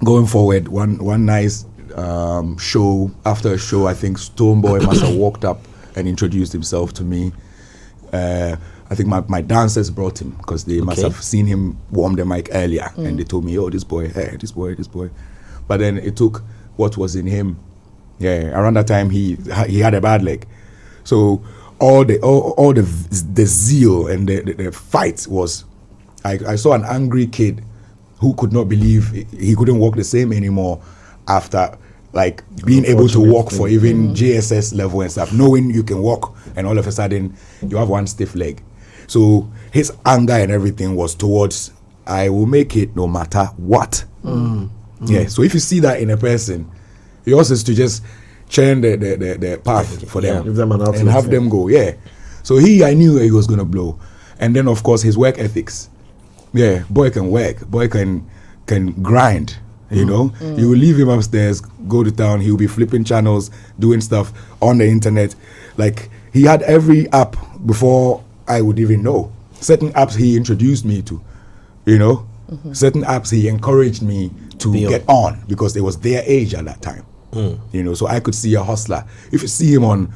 Speaker 3: going forward, one nice show, after a show, I think Stone Boy must have walked up and introduced himself to me. I think my dancers brought him because they must have seen him warm the mic earlier, and they told me, oh, this boy. But then it took what was in him. Around that time he had a bad leg, so all the zeal and the fight was, I saw an angry kid who could not believe he couldn't walk the same anymore after like being able to walk for even JSS level and stuff, knowing you can walk, and all of a sudden you have one stiff leg. So his anger and everything was towards, I will make it no matter what. So if you see that in a person, yours is to just turn the path for them,
Speaker 6: give them an outlet,
Speaker 3: and have them go. So I knew he was gonna blow. And then of course his work ethics. Boy can work, boy can grind. You know, you will leave him upstairs, go to town, he'll be flipping channels, doing stuff on the internet. Like, he had every app before I would even know. Certain apps he introduced me to, you know. Certain apps he encouraged me to get on because it was their age at that time. You know, so I could see a hustler. If you see him on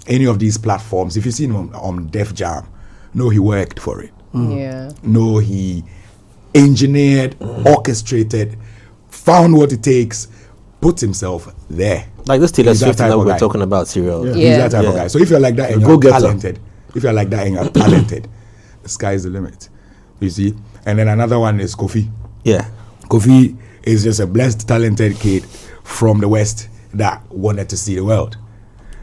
Speaker 3: any of these platforms, if you see him on Def Jam, know he worked for it. Know he engineered, orchestrated, found what it takes, put himself there.
Speaker 2: Like this Taylor Swift that we were talking about, Serial.
Speaker 3: He's that type of guy. So if you're like that and you're talented, the sky is the limit. You see? And then another one is Kofi. Kofi is just a blessed, talented kid from the West that wanted to see the world.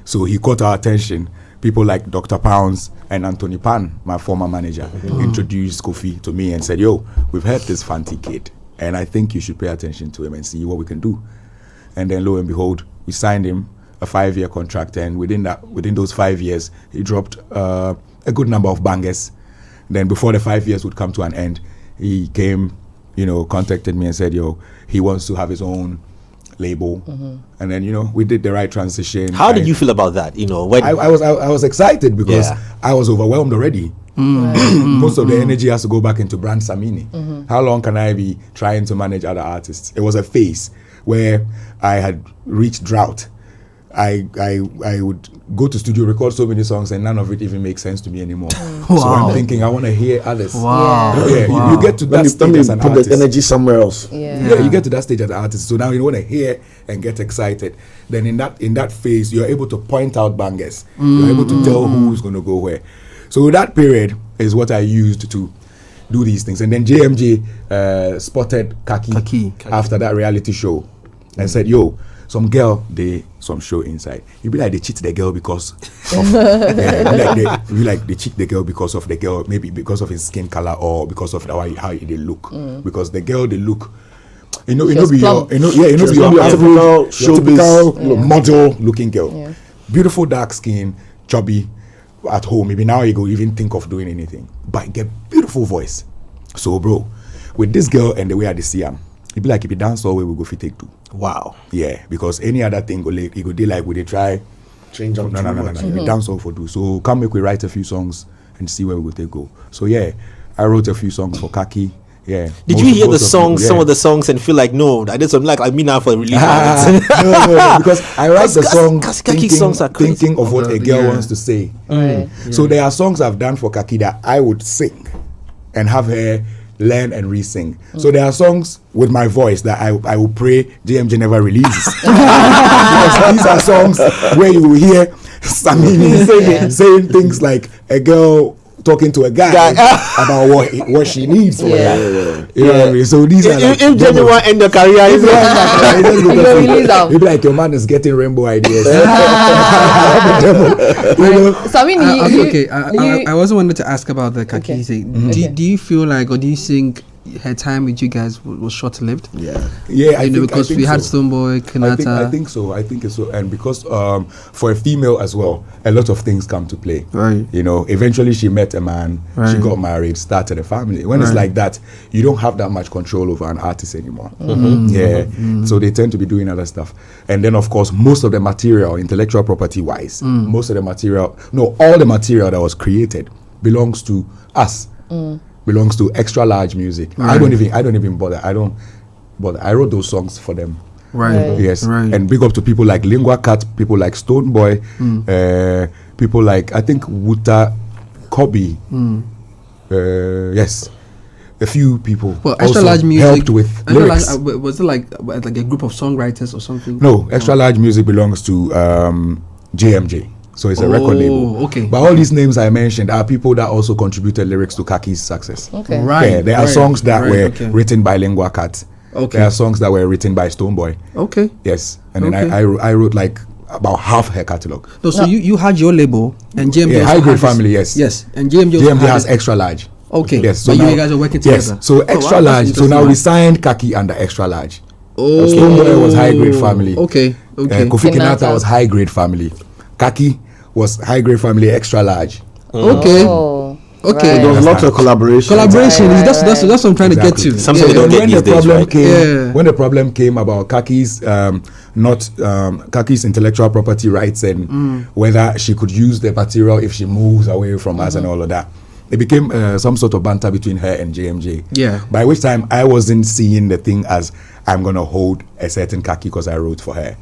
Speaker 3: So he caught our attention. People like Dr. Pounds and Anthony Pan, my former manager, introduced Kofi to me and said, yo, we've heard this fancy kid, and I think you should pay attention to him and see what we can do. And then lo and behold, we signed him a 5-year contract, and within those 5 years, he dropped a good number of bangers. Then before the 5 years would come to an end, he came, you know, contacted me and said, yo, he wants to have his own label. And then, you know, we did the right transition.
Speaker 2: How did you feel about that? You know, when
Speaker 3: I was excited because I was overwhelmed already. Most of the energy has to go back into brand Samini. How long can I be trying to manage other artists? It was a phase where I had reached drought. I would go to studio, record so many songs, and none of it even makes sense to me anymore. So I'm thinking I want to hear others. You get to that stage as an artist.
Speaker 6: Put the energy somewhere else.
Speaker 3: You get to that stage as an artist. So now you want to hear and get excited. Then in that phase, you're able to point out bangers. You're able to tell who's going to go where. So that period is what I used to do these things. And then JMJ spotted Kaki after that reality show and said, yo, some girl, some show inside. You be like, they cheat the girl because of they cheat the girl because of the girl, maybe because of his skin color or because of how they look. Because the girl, they look, You know,
Speaker 4: She was
Speaker 3: be your,
Speaker 4: plump.
Speaker 3: you know, yeah, you know,
Speaker 6: She's
Speaker 3: be
Speaker 6: not
Speaker 3: your
Speaker 6: your
Speaker 3: average,
Speaker 6: typical
Speaker 3: your
Speaker 6: showbiz
Speaker 3: typical
Speaker 6: look.
Speaker 3: model-looking girl,
Speaker 4: Yeah.
Speaker 3: beautiful dark skin, chubby, at home. Maybe now you go even think of doing anything, but get beautiful voice. So, bro, with this girl and the way I see him, it be like if you dance all the way, we go fit take two.
Speaker 2: Wow.
Speaker 3: Yeah, because any other thing go like, it go dey like we dey try.
Speaker 6: Change up
Speaker 3: No,
Speaker 6: too much.
Speaker 3: we dance all for do. So come make we write a few songs and see where we go take go. So yeah, I wrote a few songs for Kaki. Yeah.
Speaker 2: Did you hear the songs, some of the songs, and feel like, no, I did something like me now for release?
Speaker 3: no, because I write the song
Speaker 2: Kaki songs are crazy.
Speaker 3: thinking of what a girl
Speaker 5: Yeah.
Speaker 3: wants to say.
Speaker 4: Right.
Speaker 3: So there are songs I've done for Kaki that I would sing and have her learn and re-sing. So there are songs with my voice that I will pray JMJ never releases. Because these are songs where you will hear Samini saying things like a girl talking to a guy about what she needs for that. You know what I mean? So these are like,
Speaker 2: If genuine end the career,
Speaker 3: if you want to
Speaker 4: You go release them.
Speaker 3: you be like, your man is getting rainbow ideas. You know?
Speaker 4: Samini,
Speaker 5: Okay, I also wanted to ask about the Kaki
Speaker 4: Okay.
Speaker 5: thing.
Speaker 4: Okay.
Speaker 5: Do you feel like, or do you think her time with you guys was short-lived?
Speaker 6: Yeah.
Speaker 3: Yeah, I think,
Speaker 5: because
Speaker 3: I think
Speaker 5: we had
Speaker 3: so.
Speaker 5: Stoneboy, Kanata.
Speaker 3: I think so. I think it's so. And because for a female as well, a lot of things come to play.
Speaker 5: Right.
Speaker 3: You know, eventually she met a man, she
Speaker 5: Right.
Speaker 3: got married, started a family. When it's
Speaker 5: Right.
Speaker 3: like that, you don't have that much control over an artist anymore. Yeah. So they tend to be doing other stuff. And then, of course, most of the material, intellectual property wise, most of the material, no, all the material that was created belongs to us. Belongs to extra large music. I don't even bother. I don't bother. I wrote those songs for them.
Speaker 5: Right.
Speaker 3: Yes,
Speaker 5: Right.
Speaker 3: and big up to people like Lingua Cat, people like Stoneboy, people like I think Wuta Kobe. Yes, a few people.
Speaker 5: Well, extra
Speaker 3: also
Speaker 5: large music
Speaker 3: helped with
Speaker 5: extra
Speaker 3: lyrics.
Speaker 5: was it like a group of songwriters or something?
Speaker 3: No, extra large music belongs to JMJ. So it's a record label.
Speaker 5: Okay.
Speaker 3: But all these names I mentioned are people that also contributed lyrics to Kaki's success.
Speaker 4: Okay.
Speaker 5: Right.
Speaker 3: Yeah, there are
Speaker 5: right,
Speaker 3: songs that
Speaker 5: right,
Speaker 3: were
Speaker 5: okay.
Speaker 3: written by Lingua Cat.
Speaker 5: Okay.
Speaker 3: There are songs that were written by Stoneboy.
Speaker 5: Okay.
Speaker 3: Yes, and then
Speaker 5: Okay.
Speaker 3: I wrote like about half her catalog.
Speaker 5: No, so you had your label and JMJ.
Speaker 3: Yeah,
Speaker 5: also
Speaker 3: High Grade
Speaker 5: had his-
Speaker 3: Family, yes.
Speaker 5: Yes, and JMJ. also
Speaker 3: JMJ
Speaker 5: had
Speaker 3: has
Speaker 5: his-
Speaker 3: extra large.
Speaker 5: Okay.
Speaker 3: Yes,
Speaker 5: But you
Speaker 3: now-
Speaker 5: guys are working
Speaker 3: Yes,
Speaker 5: together.
Speaker 3: so
Speaker 5: Oh,
Speaker 3: extra
Speaker 5: wow, that's
Speaker 3: large. So now
Speaker 5: interesting.
Speaker 3: we signed Kaki under extra large.
Speaker 5: Oh.
Speaker 3: Stoneboy was High Grade Family.
Speaker 5: Okay. Okay.
Speaker 3: Kofi Kinata
Speaker 4: Kinata.
Speaker 3: was High Grade Family. Kaki was High Grade Family extra large.
Speaker 5: Okay.
Speaker 4: Oh,
Speaker 5: Okay.
Speaker 4: right.
Speaker 6: There was lots of collaboration.
Speaker 5: Collaboration.
Speaker 4: Right,
Speaker 5: that's
Speaker 4: right.
Speaker 5: what I'm trying to get
Speaker 3: Exactly.
Speaker 5: to.
Speaker 2: Something we
Speaker 3: So
Speaker 2: don't get
Speaker 3: when
Speaker 2: these
Speaker 3: the
Speaker 2: days,
Speaker 3: problem
Speaker 2: right?
Speaker 3: came,
Speaker 5: Yeah.
Speaker 3: when the problem came about Kaki's Kaki's intellectual property rights and whether she could use the material if she moves away from us and all of that, it became some sort of banter between her and JMJ.
Speaker 5: Yeah.
Speaker 3: By which time I wasn't seeing the thing as I'm gonna hold a certain Kaki because I wrote for her.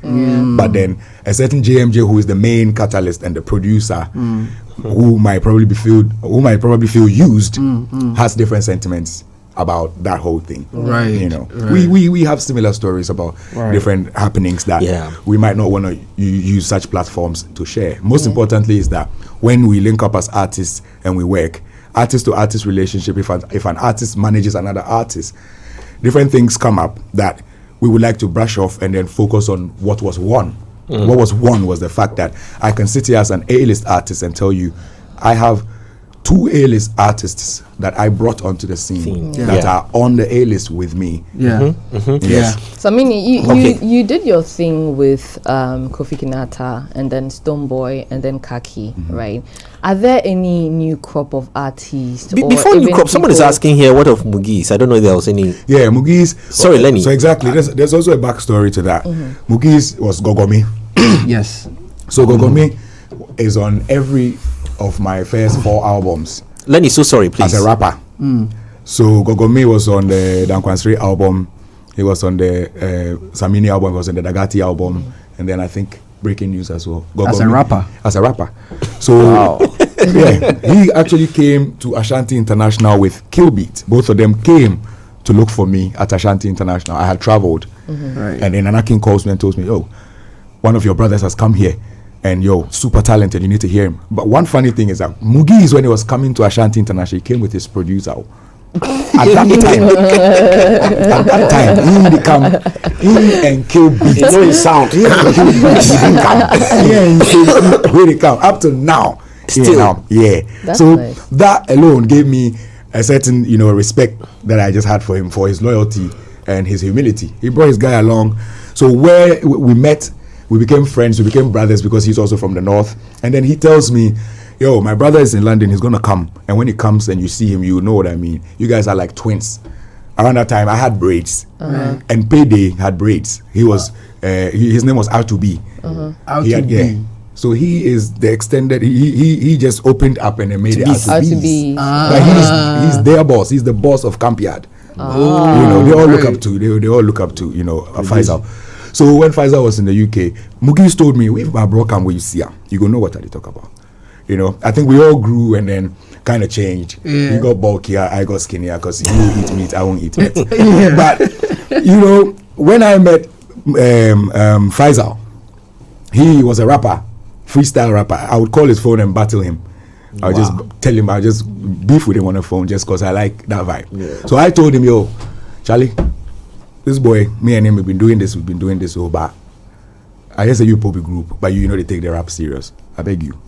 Speaker 3: But then a certain JMJ who is the main catalyst and the producer, who might probably feel used, has different sentiments about that whole thing.
Speaker 5: Right,
Speaker 3: You know,
Speaker 5: right.
Speaker 3: we have similar stories about different happenings that we might not want to use such platforms to share. Most importantly is that when we link up as artists and we work, artist to artist relationship, if an artist manages another artist, different things come up that we would like to brush off and then focus on what was won. What was won was the fact that I can sit here as an A-list artist and tell you I have 2 A-list artists that I brought onto the scene that are on the A-list with me.
Speaker 5: Yeah.
Speaker 3: Yes.
Speaker 4: Samini,
Speaker 2: Okay.
Speaker 4: you did your thing with Kofi Kinata and then Stoneboy and then Kaki, right? Are there any new crop of artists? or
Speaker 2: Before you
Speaker 4: even
Speaker 2: crop, someone is
Speaker 4: people-
Speaker 2: asking here, what of Mugis? I don't know if there was any.
Speaker 3: Yeah, Mugi's.
Speaker 2: Sorry, Lenny.
Speaker 3: So exactly, there's also a backstory to that. Mugi's was Gogomi.
Speaker 5: Yes.
Speaker 3: So Gogomi is on every of my first 4 albums
Speaker 2: Lenny, so sorry, please.
Speaker 3: as a rapper. So Gogomi was on the Dankwansri album. He was on the Samini album. He was on the Dagati album, and then I think Breaking News as well.
Speaker 5: As a
Speaker 3: Gogomi-
Speaker 5: rapper?
Speaker 3: As a rapper. So yeah, he actually came to Ashanti International with Killbeat. Both of them came to look for me at Ashanti International. I had traveled,
Speaker 5: Right.
Speaker 3: and then Nana King calls me and tells me, "Oh, one of your brothers has come here, and super talented. You need to hear him." But one funny thing is that Mugi's, when he was coming to Ashanti International, he came with his producer. At that time, he didn't come. He and Killbeat.
Speaker 6: You know his sound.
Speaker 3: He and Killbeat didn't come. He and Killbeat really come up to now.
Speaker 2: Still.
Speaker 3: Yeah.
Speaker 4: That's
Speaker 3: So
Speaker 4: nice.
Speaker 3: that alone gave me a certain respect that I just had for him, for his loyalty and his humility. He brought his guy along. So where we met, we became friends, we became brothers because he's also from the north. And then he tells me, yo, my brother is in London, he's gonna come. And when he comes and you see him, you know what I mean. You guys are like twins. Around that time, I had braids. And Payday had braids. He was, his name was R2B.
Speaker 5: R2B.
Speaker 3: So he is the extended. He just opened up and made it
Speaker 4: R2B.
Speaker 3: But he's their boss. He's the boss of Camp Yard. They all look up to. They all look up to Faisal. So when Faisal was in the UK, Mugis told me, "If my bro come where you see him, you gonna know what they talk about." I think we all grew and then kind of changed. You got bulkier, I got skinnier because you eat meat, I won't eat meat. But when I met Faisal, he was a rapper. Freestyle rapper. I would call his phone and battle him. I would just tell him, I just beef with him on the phone just because I like that vibe. So I told him, yo, Charlie, this boy, me and him, we've been doing this so bad. I just say you probably group, but they take the rap serious. I beg you.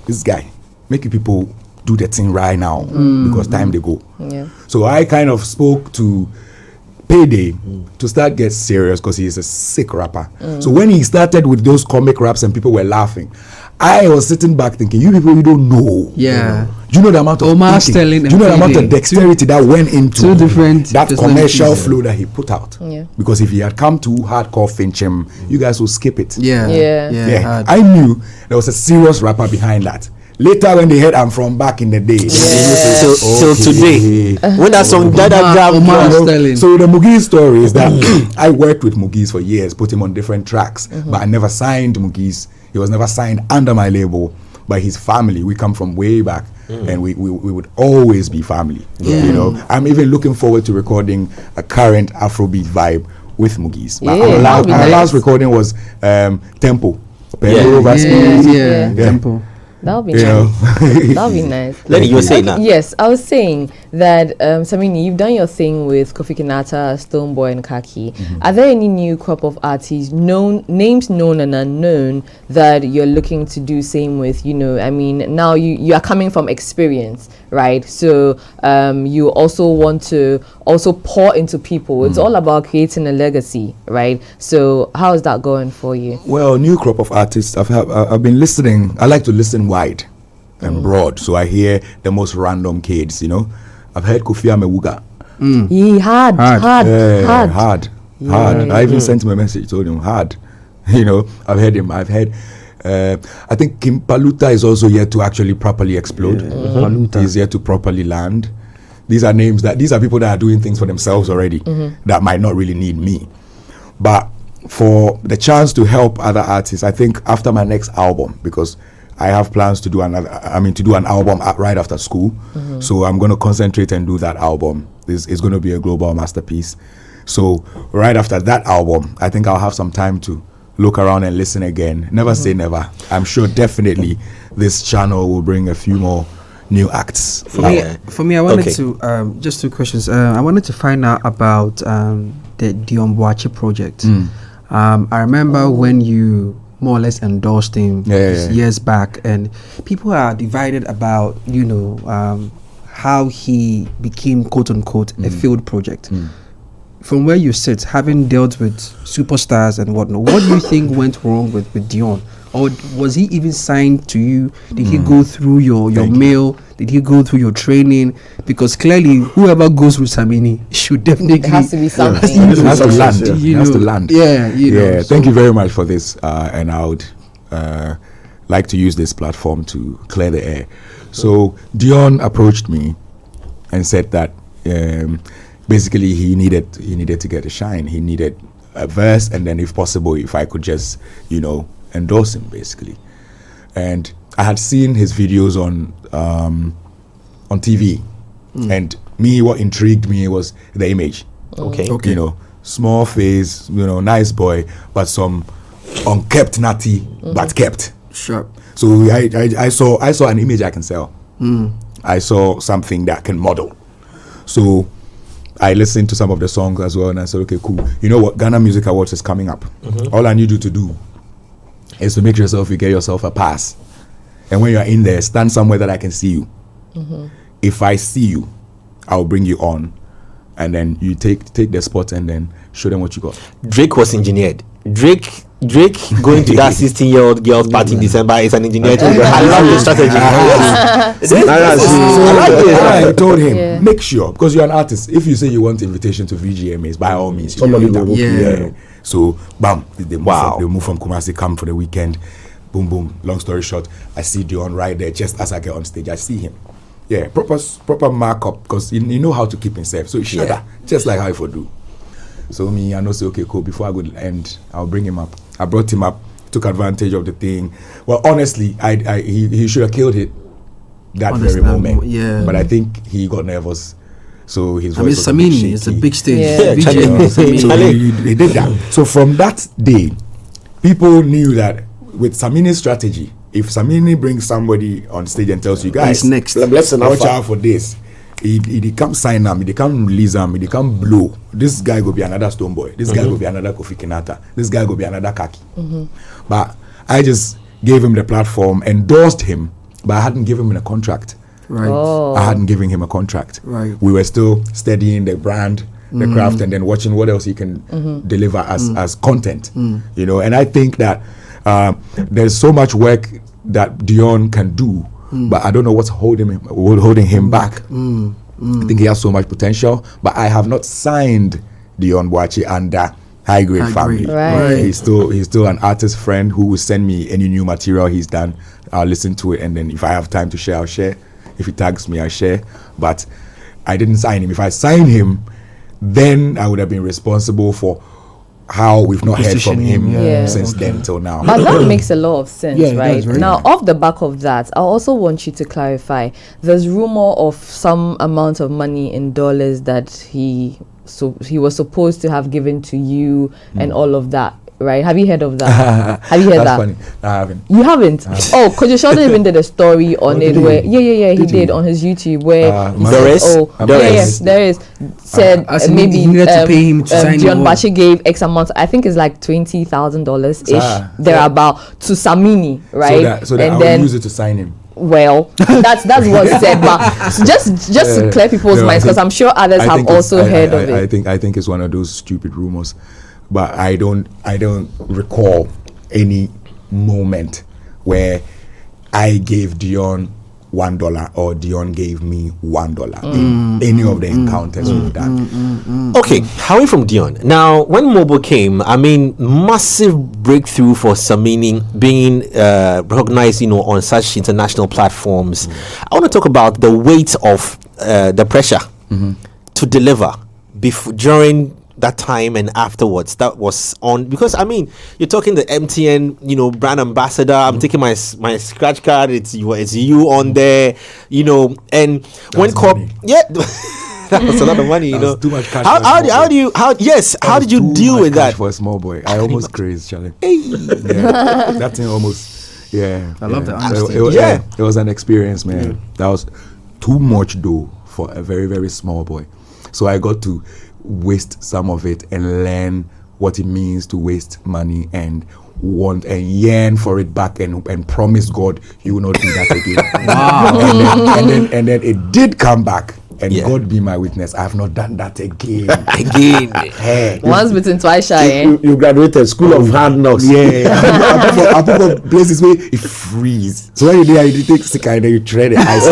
Speaker 3: This guy, make you people do the thing right now because time they go. So I kind of spoke to Payday to start get serious because he is a sick rapper. So when he started with those comic raps and people were laughing, I was sitting back thinking, you people, you don't know. Do you know the amount of thinking? Do you know the amount of dexterity that went into that commercial flow that he put out? Because if he had come to hardcore Fincham, you guys would skip it. I knew there was a serious rapper behind that. Later when they heard I'm from back in the day,
Speaker 2: till today, when that song
Speaker 3: so the Mugi story is that I worked with Mugis for years, put him on different tracks, but I never signed Mugis. He was never signed under my label by his family. We come from way back, and we would always be family. I'm even looking forward to recording a current Afrobeat vibe with Mugis. Our last recording was Tempo.
Speaker 4: Tempo. That would be nice. That would be nice.
Speaker 2: Lenny, you were saying that?
Speaker 4: Yes, I was saying that, Samini, you've done your thing with Kofi Kinata, Stoneboy, and Kaki. Are there any new crop of artists, names known and unknown, that you're looking to do same with? Now you are coming from experience, right? So you also want to pour into people. It's all about creating a legacy, right? So how is that going for you?
Speaker 3: Well, new crop of artists. I've been listening. I like to listen wide and broad, so I hear the most random kids. I've heard Kofi Amewuga.
Speaker 4: He hard.
Speaker 3: I even sent him a message, told him hard. I've heard him. I've heard. I think Kim Paluta is also yet to actually properly explode. He's yet to properly land. These are people that are doing things for themselves already that might not really need me. But for the chance to help other artists, I think after my next album, because I have plans to do an album right after school. So I'm going to concentrate and do that album. It's going to be a global masterpiece. So right after that album, I think I'll have some time to look around and listen again. Never say never. I'm sure definitely this channel will bring a few more new acts.
Speaker 5: For me, I wanted to just two questions. I wanted to find out about the Dion Boache project. I remember when you more or less endorsed him years back, and people are divided about how he became quote unquote a failed project. From where you sit, having dealt with superstars and whatnot, what do you think went wrong with Dion? Or was he even signed to you? Did he go through your mail? Did he go through your training? Because clearly, whoever goes with Samini should definitely...
Speaker 4: It has to be something.
Speaker 3: It has to land.
Speaker 5: Yeah.
Speaker 3: Thank you very much for this. And I would like to use this platform to clear the air. So Dion approached me and said that basically he needed to get a shine. He needed a verse, and then if possible, if I could just, endorse him basically. And I had seen his videos on TV, and what intrigued me was the image.
Speaker 2: Okay.
Speaker 3: Small face, nice boy, but some unkept natty, but kept.
Speaker 5: Sure.
Speaker 3: So I saw an image I can sell. I saw something that can model. So I listened to some of the songs as well, and I said, okay, cool. You know what? Ghana Music Awards is coming up. All I need you to do is to make you get yourself a pass. And when you're in there, stand somewhere that I can see you. If I see you, I'll bring you on. and then you take the spot and then show them what you got.
Speaker 2: Drake was engineered. Drake going to that 16-year-old girl's party in December is an engineered. I love the strategy.
Speaker 3: I told him, make sure, because you're an artist, if you say you want invitation to VGMAs, by all means,
Speaker 6: somebody will.
Speaker 3: So, bam, they move from Kumasi, come for the weekend. Boom, boom. Long story short, I see Dion right there. Just as I get on stage, I see him. Yeah, proper markup, because he know how to keep himself. So he shudder, just like how he would do. So I know, say, okay, cool. Before I go end, I'll bring him up. I brought him up, took advantage of the thing. Well, honestly, he should have killed it that very moment. Yeah. But I think he got nervous. So his voice was
Speaker 5: Samini, it's a big stage.
Speaker 3: He did that. So from that day, people knew that with Samini's strategy, if Samini brings somebody on stage and tells you guys,
Speaker 5: next,
Speaker 3: watch out for this. He can't sign them, he can't release them, he can't blow. This guy go be another Stone Boy. This guy go be another Kofi Kinata. This guy go be another Kaki. But I just gave him the platform, endorsed him, but I hadn't given him a contract.
Speaker 5: Right.
Speaker 3: I hadn't given him a contract.
Speaker 5: Right.
Speaker 3: We were still studying the brand, the craft, and then watching what else he can deliver as content. You know, and I think that there's so much work that Dion can do. But I don't know what's holding him back. I think he has so much potential, but I have not signed Dion Boachi under High Grade Family.
Speaker 4: Right.
Speaker 3: He's still an artist friend who will send me any new material he's done. I'll listen to it, and then if I have time to share, I'll share. If he tags me, I'll share. But I didn't sign him. If I signed him, then I would have been responsible for how we've not heard from him since then till now.
Speaker 4: But that makes a lot of sense, right? Now, off the back of that, I also want you to clarify. There's rumor of some amount of money in dollars that he was supposed to have given to you and all of that. Right? Have you heard of that? Have you heard that?
Speaker 3: Funny. No, I haven't.
Speaker 4: You haven't? Oh, Kojo Sheldon even did a story on it where he did on his YouTube where there is said maybe
Speaker 5: you needed to pay him to sign
Speaker 4: Dion Boachi gave X amount. I think it's like $20,000 ish. They're about to Samini, right?
Speaker 3: So that and then use it to sign him.
Speaker 4: Well, that's what's said, but just to clear people's minds, because I'm sure others have also heard of it.
Speaker 3: I think it's one of those stupid rumors. But I don't recall any moment where I gave Dion $1 or Dion gave me $1 in any of the encounters we've done.
Speaker 2: Okay, away from Dion. Now, when mobile came, I mean, massive breakthrough for Samini being recognized, on such international platforms. I want to talk about the weight of the pressure to deliver during that time and afterwards. That was on, because I mean, you're talking the MTN brand ambassador. I'm taking my scratch card, it's you on there, and that when that was a lot of money,
Speaker 3: too much cash.
Speaker 2: How did you deal with that
Speaker 3: for a small boy? I almost crazed, Charlie. That thing almost I love that. It was an experience, man. That was too much dough for a very, very small boy. So I got to waste some of it and learn what it means to waste money and want and yearn for it back and promise God you will not do that again. Wow. and then it did come back. And God be my witness, I have not done that again.
Speaker 4: Once bitten, twice shy.
Speaker 6: You graduated School of Hard Knocks.
Speaker 3: I put up places where it freeze. So when you do, you take stick and then you tread the ice.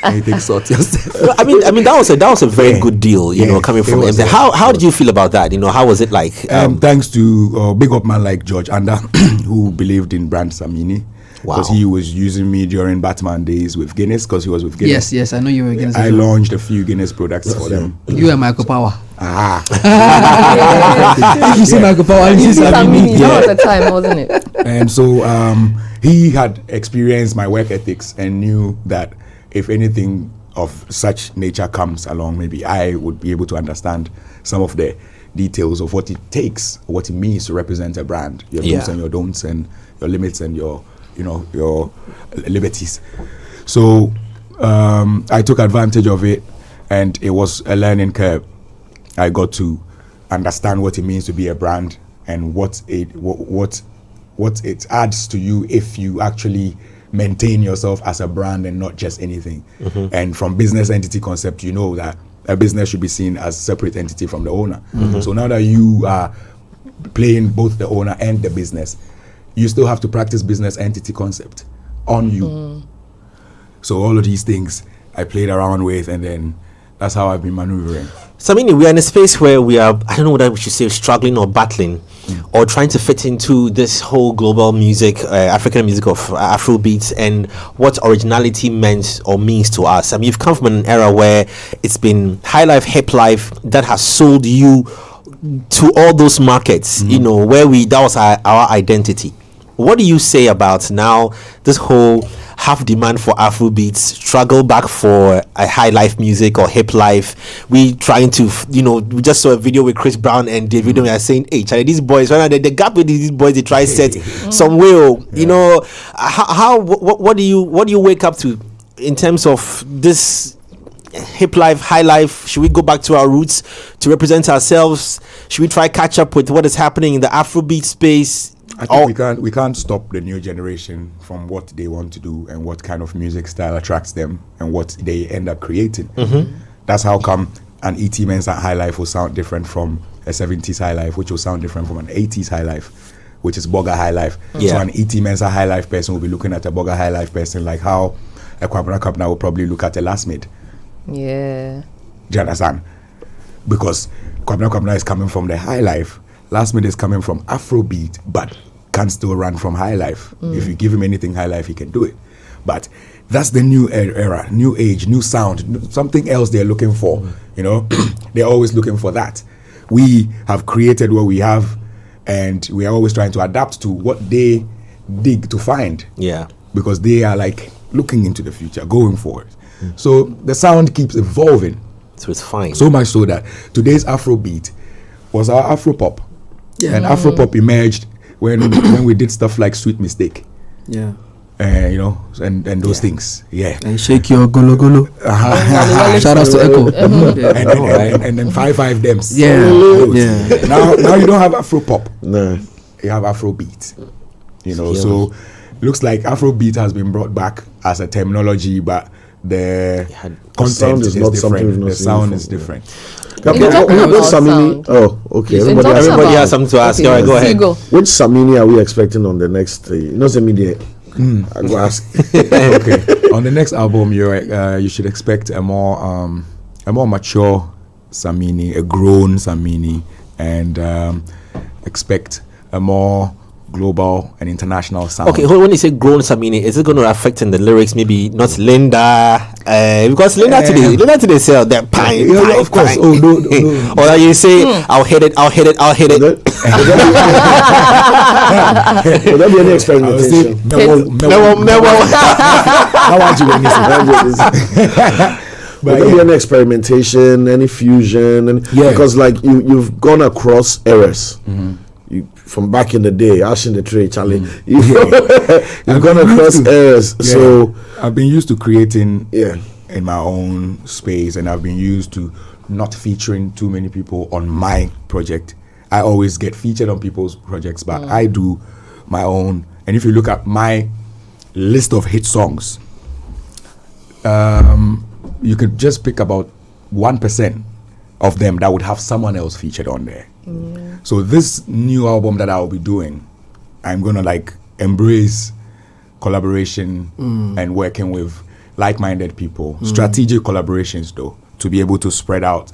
Speaker 3: And you take salt yourself.
Speaker 2: I mean that was a very good deal, coming from MZ. How did you feel about that? How was it like?
Speaker 3: Thanks to big up man like George Anda, who believed in brand Samini. Because he was using me during Batman days with Guinness, because he was with Guinness.
Speaker 5: Yes, I know you were Guinness.
Speaker 3: I launched a few Guinness products for them.
Speaker 5: You and Michael Power.
Speaker 3: You
Speaker 5: see Michael Power and you see Samini.
Speaker 4: That was the time, wasn't it?
Speaker 3: And so he had experienced my work ethics and knew that if anything of such nature comes along, maybe I would be able to understand some of the details of what it takes, what it means to represent a brand, your do's and your don'ts and your limits and your liberties. So I took advantage of it, and it was a learning curve. I got to understand what it means to be a brand and what it adds to you if you actually maintain yourself as a brand and not just anything. And from business entity concept, that a business should be seen as a separate entity from the owner. So now that you are playing both the owner and the business, you still have to practice business entity concept on you. So all of these things I played around with, and then that's how I've been maneuvering.
Speaker 2: Samini, we are in a space where we are, I don't know whether we should say struggling or battling or trying to fit into this whole global music, African music of Afrobeats, and what originality meant or means to us. I mean, you've come from an era where it's been high life, hip life that has sold you to all those markets, you know, where that was our identity. What do you say about now this whole half demand for Afrobeats, struggle back for a high life music or hip life? We trying to, we just saw a video with Chris Brown and David. We are saying, hey, Charlie, these boys, the gap with these boys, they try set some will. You know, what do you wake up to in terms of this hip life, high life? Should we go back to our roots to represent ourselves? Should we try catch up with what is happening in the Afrobeat space?
Speaker 3: I think we can't stop the new generation from what they want to do and what kind of music style attracts them and what they end up creating. That's how come an ET Mensa high life will sound different from a 70s high life, which will sound different from an 80s high life, which is Boga high life. So an ET Mensa high life person will be looking at a Boga high life person like how a Kwabena Kapna will probably look at a Last Mid.
Speaker 4: Yeah.
Speaker 3: Do you understand? Because Kwabena Kapna is coming from the high life. Last Mid is coming from Afrobeat, but can still run from high life. If you give him anything high life, he can do it. But that's the new era, new age, new sound, something else they're looking for. You know, they're always looking for that. We have created what we have, and we are always trying to adapt to what they dig to find.
Speaker 2: Yeah.
Speaker 3: Because they are like looking into the future, going forward. So the sound keeps evolving.
Speaker 2: So it's fine.
Speaker 3: So much so that today's Afrobeat was our Afropop. Yeah. And Afropop emerged when we did stuff like Sweet Mistake.
Speaker 5: Yeah.
Speaker 3: You know, and those things. Yeah.
Speaker 5: And Shake Your Golo Golo. Shout out to Echo.
Speaker 3: And then 5 Dems.
Speaker 5: Yeah.
Speaker 3: Now you don't have Afropop.
Speaker 6: No.
Speaker 3: You have Afrobeat. You know, so looks like Afrobeat has been brought back as a terminology, but the content is different. The sound is different.
Speaker 6: Samini? Oh, okay.
Speaker 2: Everybody has something to ask.
Speaker 4: Okay,
Speaker 2: All right, go ahead.
Speaker 6: Which Samini are we expecting on the next? Samini. I go ask.
Speaker 3: Okay. On the next album, you should expect a more mature Samini, a grown Samini, and expect a more global and international sound.
Speaker 2: Okay, when you say grown Samini, is it going to affect in the lyrics? Maybe not Linda, because Linda today sell that pine.
Speaker 3: Of course.
Speaker 2: Pine.
Speaker 3: Oh no.
Speaker 2: Or you say, I'll hit it.
Speaker 6: Will there be any experimentation? Will there be any experimentation, any fusion? Because like you've gone across eras. From back in the day, Ash in the Tray, Charlie. You've gone across eras. So
Speaker 3: I've been used to creating in my own space, and I've been used to not featuring too many people on my project. I always get featured on people's projects, but I do my own. And if you look at my list of hit songs, you could just pick about 1% of them that would have someone else featured on there. So this new album that I'll be doing, I'm gonna like embrace collaboration and working with like-minded people, strategic collaborations though, to be able to spread out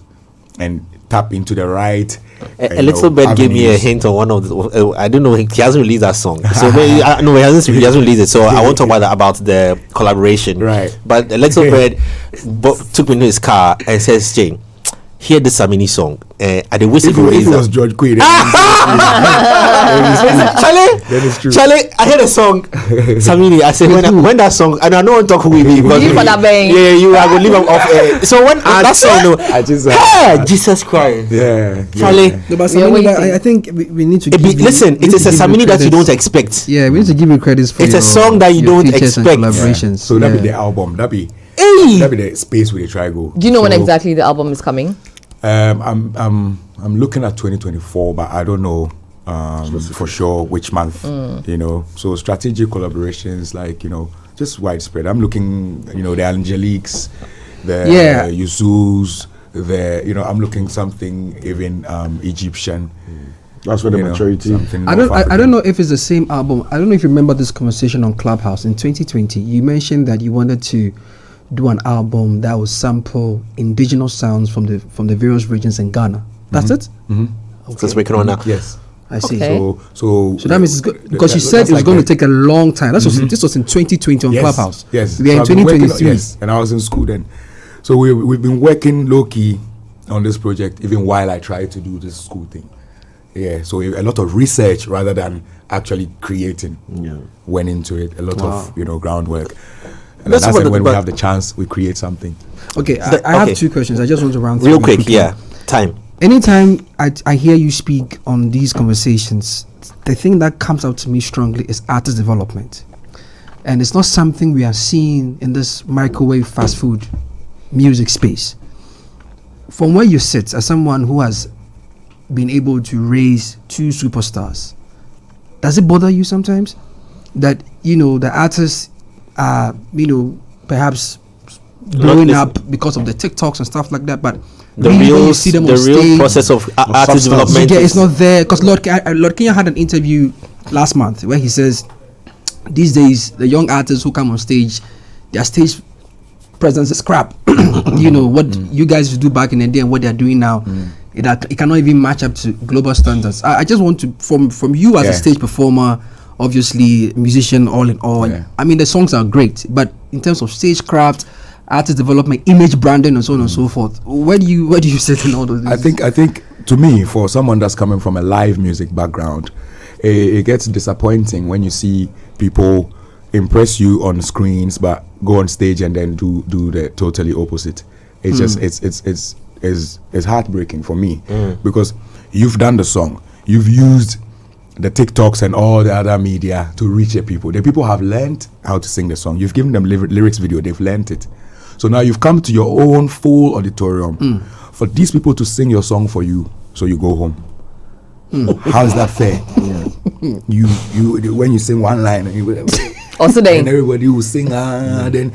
Speaker 3: and tap into the right.
Speaker 2: A little bit gave me a hint on one of the. I don't know. He hasn't released that song, so maybe, no, he hasn't released it. So I won't talk about the collaboration.
Speaker 3: Right.
Speaker 2: But a little bit took me to his car and says, "Jane, hear the Samini song." At the whistle,
Speaker 3: if it was George Quaid,
Speaker 2: Charlie, I heard a song, Samini. I said when that song, and I don't want to talk with you because you are going to leave him off air. So when that song,
Speaker 3: I just
Speaker 2: Jesus Christ,
Speaker 3: Charlie.
Speaker 5: But Samini, I think we need to
Speaker 2: listen. It is a Samini that you don't expect.
Speaker 5: Yeah, we need to give you credits for
Speaker 2: it's a song that you don't expect.
Speaker 5: Collaborations.
Speaker 3: So that be the album. That be the space where they try go.
Speaker 4: Do you know when exactly the album is coming?
Speaker 3: I'm looking at 2024, but I don't know for sure which month. You know, so strategic collaborations, like just widespread. I'm looking, the Angeliques, the Yuzus, I'm looking something even Egyptian.
Speaker 6: That's where the maturity.
Speaker 5: I don't know if it's the same album. I don't know if you remember this conversation on Clubhouse in 2020. You mentioned that you wanted to do an album that would sample indigenous sounds from the various regions in Ghana. That's it.
Speaker 2: Okay. So it's working on now.
Speaker 3: Yes.
Speaker 5: I see.
Speaker 3: Okay. So
Speaker 5: that means it's good because you said it was going to take a long time. This was in 2020 on Clubhouse.
Speaker 3: Yes.
Speaker 5: We are in 2023.
Speaker 3: Yes, and I was in school then. So we've been working low key on this project even while I tried to do this school thing. Yeah. So a lot of research rather than actually creating went into it. A lot of groundwork. And that's when we have the chance, we create something.
Speaker 5: Okay. I have two questions. I just want to round through
Speaker 2: real quick. Yeah. Time.
Speaker 5: Anytime I hear you speak on these conversations, the thing that comes out to me strongly is artist development. And it's not something we are seeing in this microwave fast food music space. From where you sit, as someone who has been able to raise two superstars, does it bother you sometimes that, the artists are, perhaps blowing up because of the TikToks and stuff like that, but
Speaker 2: the real process of artist development
Speaker 5: it's not there? Because Lord Kenya had an interview last month where he says these days the young artists who come on stage, their stage presence is crap. What you guys do back in the day and what they're doing now, it cannot even match up to global standards. I just want to from you as a stage performer, obviously musician all in all. I mean the songs are great, but in terms of stagecraft, artist development, image branding, and so on and so forth, where do you sit in all those things?
Speaker 3: I think to me, for someone that's coming from a live music background, it gets disappointing when you see people impress you on screens but go on stage and then do the totally opposite. It's just it's heartbreaking for me because you've done the song, you've used the TikToks and all the other media to reach the people. The people have learned how to sing the song. You've given them lyrics video, they've learned it. So now you've come to your own full auditorium for these people to sing your song for you, so you go home. How is that fair? You when you sing one line and everybody will sing, then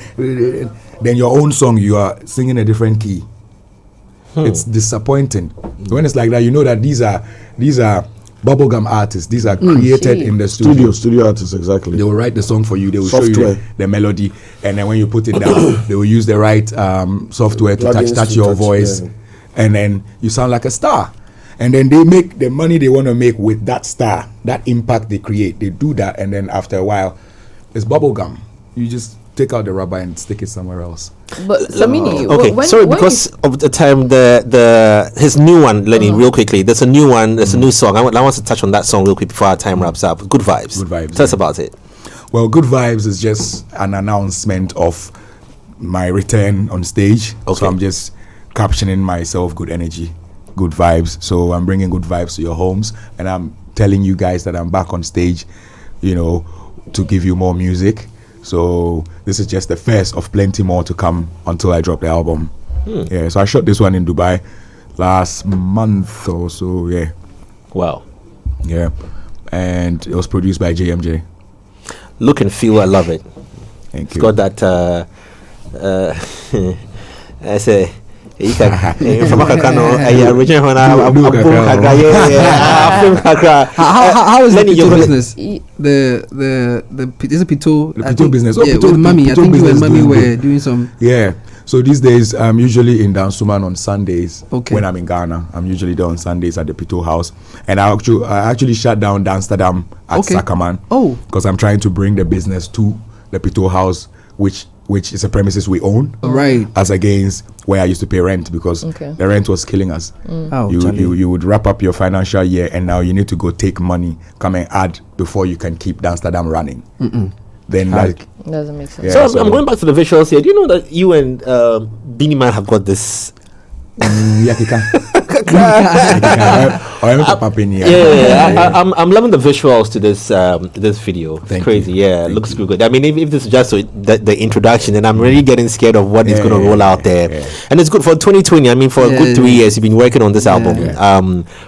Speaker 3: your own song you are singing a different key. It's disappointing. When it's like that, you know that these are bubblegum artists. These are created in the
Speaker 6: studio artists. Exactly.
Speaker 3: They will write the song for you. They will show you the melody, and then when you put it down, they will use the right software to touch your voice, and then you sound like a star. And then they make the money they want to make with that star, that impact they create. They do that, and then after a while, it's bubblegum. You just take out the rubber and stick it somewhere else.
Speaker 4: But Samini,
Speaker 2: because of the time, his new one, Lenny, real quickly. There's a new one. There's a new song. I want to touch on that song real quick before our time wraps up. Good Vibes.
Speaker 3: Good Vibes.
Speaker 2: Tell us about it.
Speaker 3: Well, Good Vibes is just an announcement of my return on stage. So I'm just captioning myself good energy, good vibes. So I'm bringing good vibes to your homes, and I'm telling you guys that I'm back on stage, to give you more music. So this is just the first of plenty more to come until I drop the album. Yeah, so I shot this one in Dubai last month or so. Yeah.
Speaker 2: Wow.
Speaker 3: Yeah, and it was produced by JMJ.
Speaker 2: Look and feel, I love it.
Speaker 3: Thank
Speaker 2: It's
Speaker 3: you.
Speaker 2: got that I say how
Speaker 5: is the Pito business? Is it Pito?
Speaker 3: The Pito business.
Speaker 5: With Mami. I think you and Mami were doing some.
Speaker 3: Yeah. So these days, I'm usually in Dansuman on Sundays. When I'm in Ghana, I'm usually there on Sundays at the Pito house. And I actually shut down Amsterdam at Sakaman. Because I'm trying to bring the business to the Pito house, which is a premises we own,
Speaker 5: right?
Speaker 3: As against where I used to pay rent, because the rent was killing us. You would wrap up your financial year, and now you need to go take money, come and add before you can keep Amsterdam running. Then
Speaker 4: doesn't make sense.
Speaker 2: Yeah, so I'm going back to the visuals here. Do you know that you and Beanie Man have got this?
Speaker 3: I'm
Speaker 2: loving the visuals to this video. It's crazy. It looks good. I mean, if this is just the introduction, then I'm really getting scared of what is going to roll out there. And it's good for 2020. I mean, for a good 3 years you've been working on this album.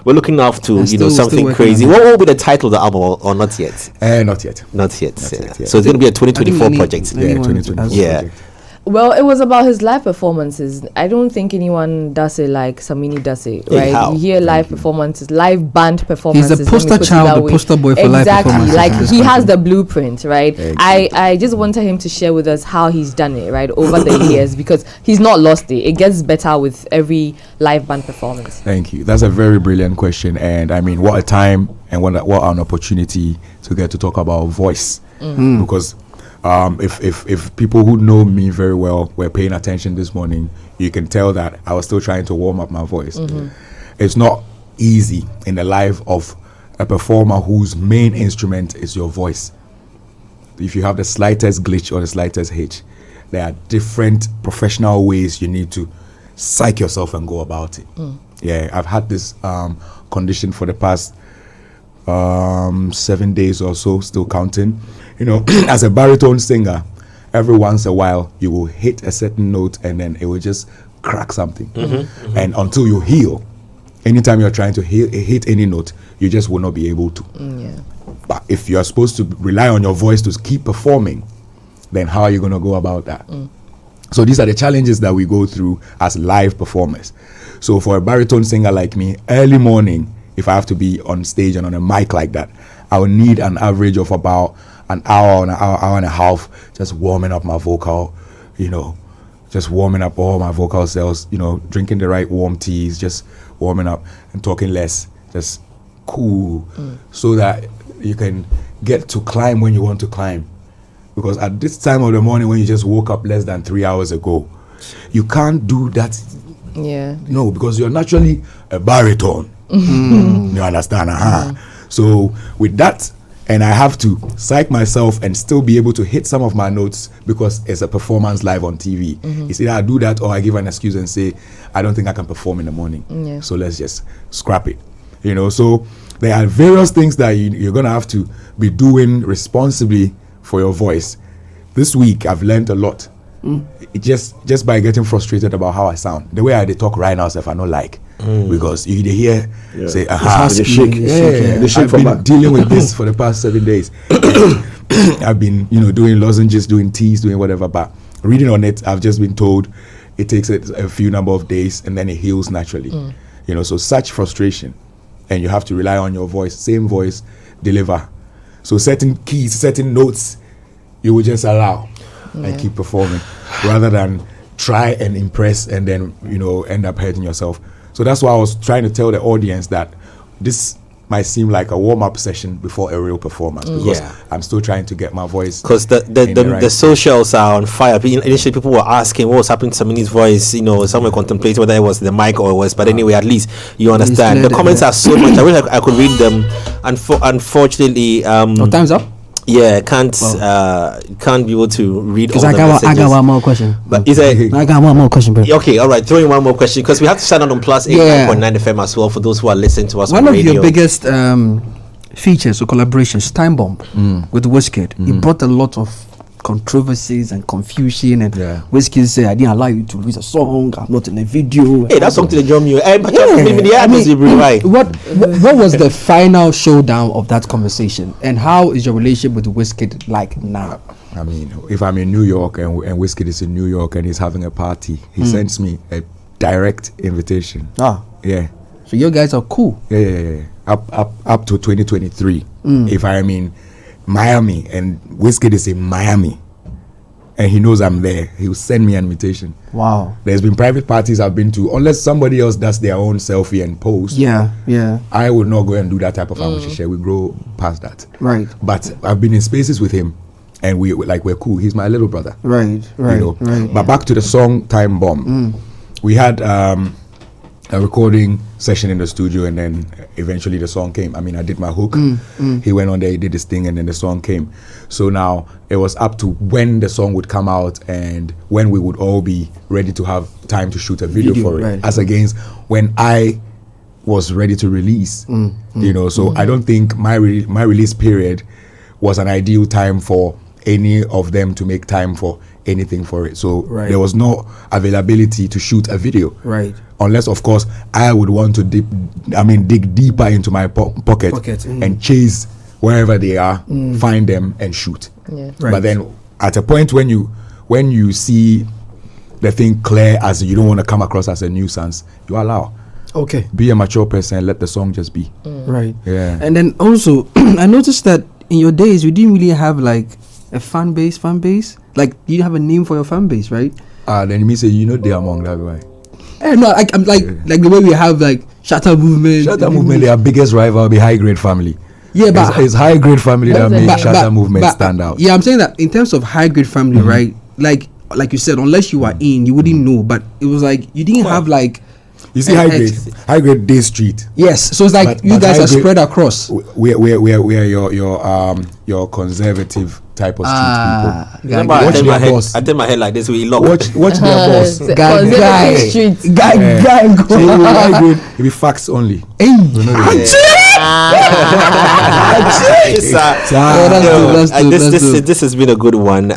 Speaker 2: We're looking off to something crazy. What will be the title of the album, or not yet?
Speaker 3: Not yet.
Speaker 2: Not yet. So it's going to be a 2024 project.
Speaker 3: Yeah, 2024 project.
Speaker 4: Well, it was about his live performances. I don't think anyone does it like Samini does it, right?
Speaker 2: How?
Speaker 4: You hear live performances, live band performances.
Speaker 5: He's the poster child, the poster boy for live performances.
Speaker 4: Exactly, like he has the blueprint, right?
Speaker 3: Exactly.
Speaker 4: I just wanted him to share with us how he's done it, right, over the years, because he's not lost it. It gets better with every live band performance.
Speaker 3: Thank you. That's a very brilliant question, and I mean, what a time and what an opportunity to get to talk about voice, because. If people who know me very well were paying attention this morning, you can tell that I was still trying to warm up my voice. It's not easy in the life of a performer whose main instrument is your voice. If you have the slightest glitch or the slightest hitch, there are different professional ways you need to psych yourself and go about it. Yeah, I've had this condition for the past 7 days or so, still counting. You know, as a baritone singer, every once a while you will hit a certain note and then it will just crack something. And until you heal, anytime you're trying to hit any note, you just will not be able to. But if you're supposed to rely on your voice to keep performing, then how are you going to go about that? So these are the challenges that we go through as live performers. So for a baritone singer like me, early morning, if I have to be on stage and on a mic like that, I will need an average of about an hour and a half, just warming up my vocal, you know, just warming up all my vocal cells, you know, drinking the right warm teas, just warming up and talking less, just cool, so that you can get to climb when you want to climb. Because at this time of the morning, when you just woke up less than 3 hours ago, you can't do that. No, because you're naturally a baritone. You understand? So with that, and I have to psych myself and still be able to hit some of my notes because it's a performance live on TV. It's either I do that or I give an excuse and say, I don't think I can perform in the morning. So let's just scrap it. You know, so there are various things that you're going to have to be doing responsibly for your voice. This week, I've learned a lot. It just by getting frustrated about how I sound. The way I talk right now, if I don't like. Because you hear say,
Speaker 6: they shake. They shake.
Speaker 3: I've been dealing with this for the past 7 days. I've been, doing lozenges, doing teas, doing whatever. But reading on it, I've just been told it takes a few number of days and then it heals naturally. So such frustration, and you have to rely on your voice, same voice, deliver. So certain keys, certain notes, you will just allow and keep performing, rather than try and impress and then end up hurting yourself. So that's why I was trying to tell the audience that this might seem like a warm-up session before a real performance, because I'm still trying to get my voice.
Speaker 2: Because the socials are on fire. Initially, people were asking what was happening to Samini's voice. Some were contemplating whether it was the mic or it was. But anyway, at least you understand. The comments are so much. I wish I could read them. Unfortunately,
Speaker 5: time's up.
Speaker 2: Yeah, can't be able to read all the
Speaker 5: messages. I got one more question.
Speaker 2: But
Speaker 5: I got one more question, bro.
Speaker 2: Okay, all right. Throw in one more question, because we have to sign on plus 89.9 FM as well for those who are listening to us on radio.
Speaker 5: One of your biggest features or collaborations, Time Bomb with Wizkid. It brought a lot of controversies and confusion, and Wizkid said, I didn't allow you to release a song, I'm not in a video.
Speaker 2: Hey, that's something that drum you.
Speaker 5: What was the final showdown of that conversation, and how is your relationship with Wizkid like now?
Speaker 3: I mean, if I'm in New York and Wizkid is in New York and he's having a party, he sends me a direct invitation. Yeah.
Speaker 5: So you guys are cool.
Speaker 3: Yeah. Up to 2023. If I'm in Miami and Wizkid is in Miami and he knows I'm there, he'll send me an invitation.
Speaker 5: Wow.
Speaker 3: There's been private parties I've been to, unless somebody else does their own selfie and post.
Speaker 5: Yeah.
Speaker 3: I would not go and do that type of share. We grow past that.
Speaker 5: Right.
Speaker 3: But I've been in spaces with him and we're cool. He's my little brother.
Speaker 5: Right.
Speaker 3: But back to the song Time Bomb. We had a recording session in the studio, and then eventually the song came. I mean, I did my hook. He went on there, he did his thing, and then the song came. So now it was up to when the song would come out and when we would all be ready to have time to shoot a video for it,
Speaker 5: right.
Speaker 3: as against when I was ready to release. So I don't think my release period was an ideal time for any of them to make time for anything for it. So there was no availability to shoot a video.
Speaker 5: Right.
Speaker 3: Unless, of course, I would want to dig deeper into my pocket and chase wherever they are, find them and shoot.
Speaker 5: Right.
Speaker 3: But then at a point when you when you see the thing clear, as you don't want to come across as a nuisance, you allow.
Speaker 5: Okay.
Speaker 3: Be a mature person and let the song just be.
Speaker 5: Right.
Speaker 3: Yeah.
Speaker 5: And then also, I noticed that in your days, you didn't really have like a fan base. Like, you didn't have a name for your fan base, right?
Speaker 3: Then you mean say, they among that guy.
Speaker 5: No, I'm like the way we have like Shatter Movement.
Speaker 3: Shatter Movement, their biggest rival will be High Grade Family.
Speaker 5: Yeah, but
Speaker 3: it's High Grade Family that makes Shatter Movement stand out.
Speaker 5: Yeah, I'm saying that in terms of High Grade Family, right? Like you said, unless you are in, you wouldn't know. But it was like you didn't have like.
Speaker 3: You see, High Grade Day Street.
Speaker 5: Yes, so it's like you guys are spread across.
Speaker 3: We are your conservative type of street people.
Speaker 2: Remember, I turn my head like this. We lock.
Speaker 3: Watch their boss.
Speaker 5: Guy.
Speaker 3: So High Grade, it be facts only.
Speaker 2: This has been a good one.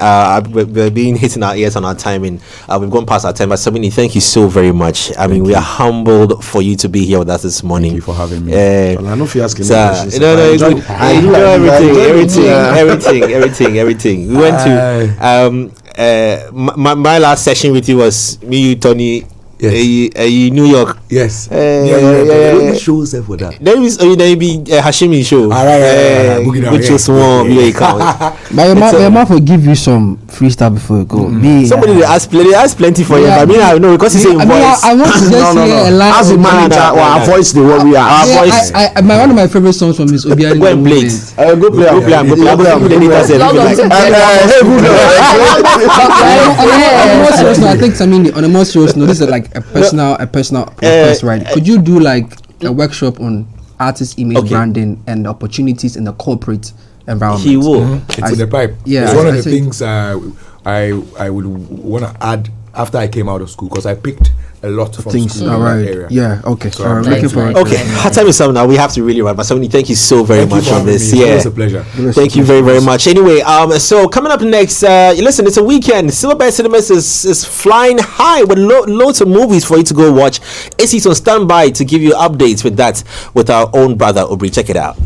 Speaker 2: We've been hitting our ears on our timing. We've gone past our time. But Samini, thank you so very much. I mean, we are humbled for you to be here with us this morning.
Speaker 3: Thank you for having me.
Speaker 6: Well, I know if you asking
Speaker 2: questions. I enjoy everything. We went to my last session with you was me, you, Tony. New York.
Speaker 3: Yes. Shows for that.
Speaker 2: Then we be Hashimi show. Which is small.
Speaker 5: But your mouth will give you some freestyle before you go.
Speaker 2: Somebody they ask plenty for you. I mean, I know because he's saying voice.
Speaker 5: I want to just hear a line.
Speaker 6: As a manager, our voice the what we are.
Speaker 2: Our voice.
Speaker 5: One of my favorite songs from this Obiani.
Speaker 2: Go and play it. Go play.
Speaker 5: I think Samini, on a more serious note, this is like a personal request, right? Could you do like a workshop on artist image branding and opportunities in the corporate environment?
Speaker 2: He will.
Speaker 3: It's in the pipe.
Speaker 5: Yeah,
Speaker 3: it's one of the things I would want to add after I came out of school, because I picked a lot from
Speaker 5: things.
Speaker 3: School
Speaker 5: All right.
Speaker 3: in that area.
Speaker 5: Yeah. Okay.
Speaker 3: So
Speaker 5: All right.
Speaker 3: looking
Speaker 5: forward.
Speaker 2: Okay. Our time is up now. We have to really run. But Samini, thank you so very much on this.
Speaker 3: Me. It was a pleasure.
Speaker 2: Thank you very, very much. Anyway, so coming up next, listen, it's a weekend. Silverbird Cinemas is flying high with loads of movies for you to go watch. AC's on standby to give you updates with that with our own brother Aubrey. Check it out.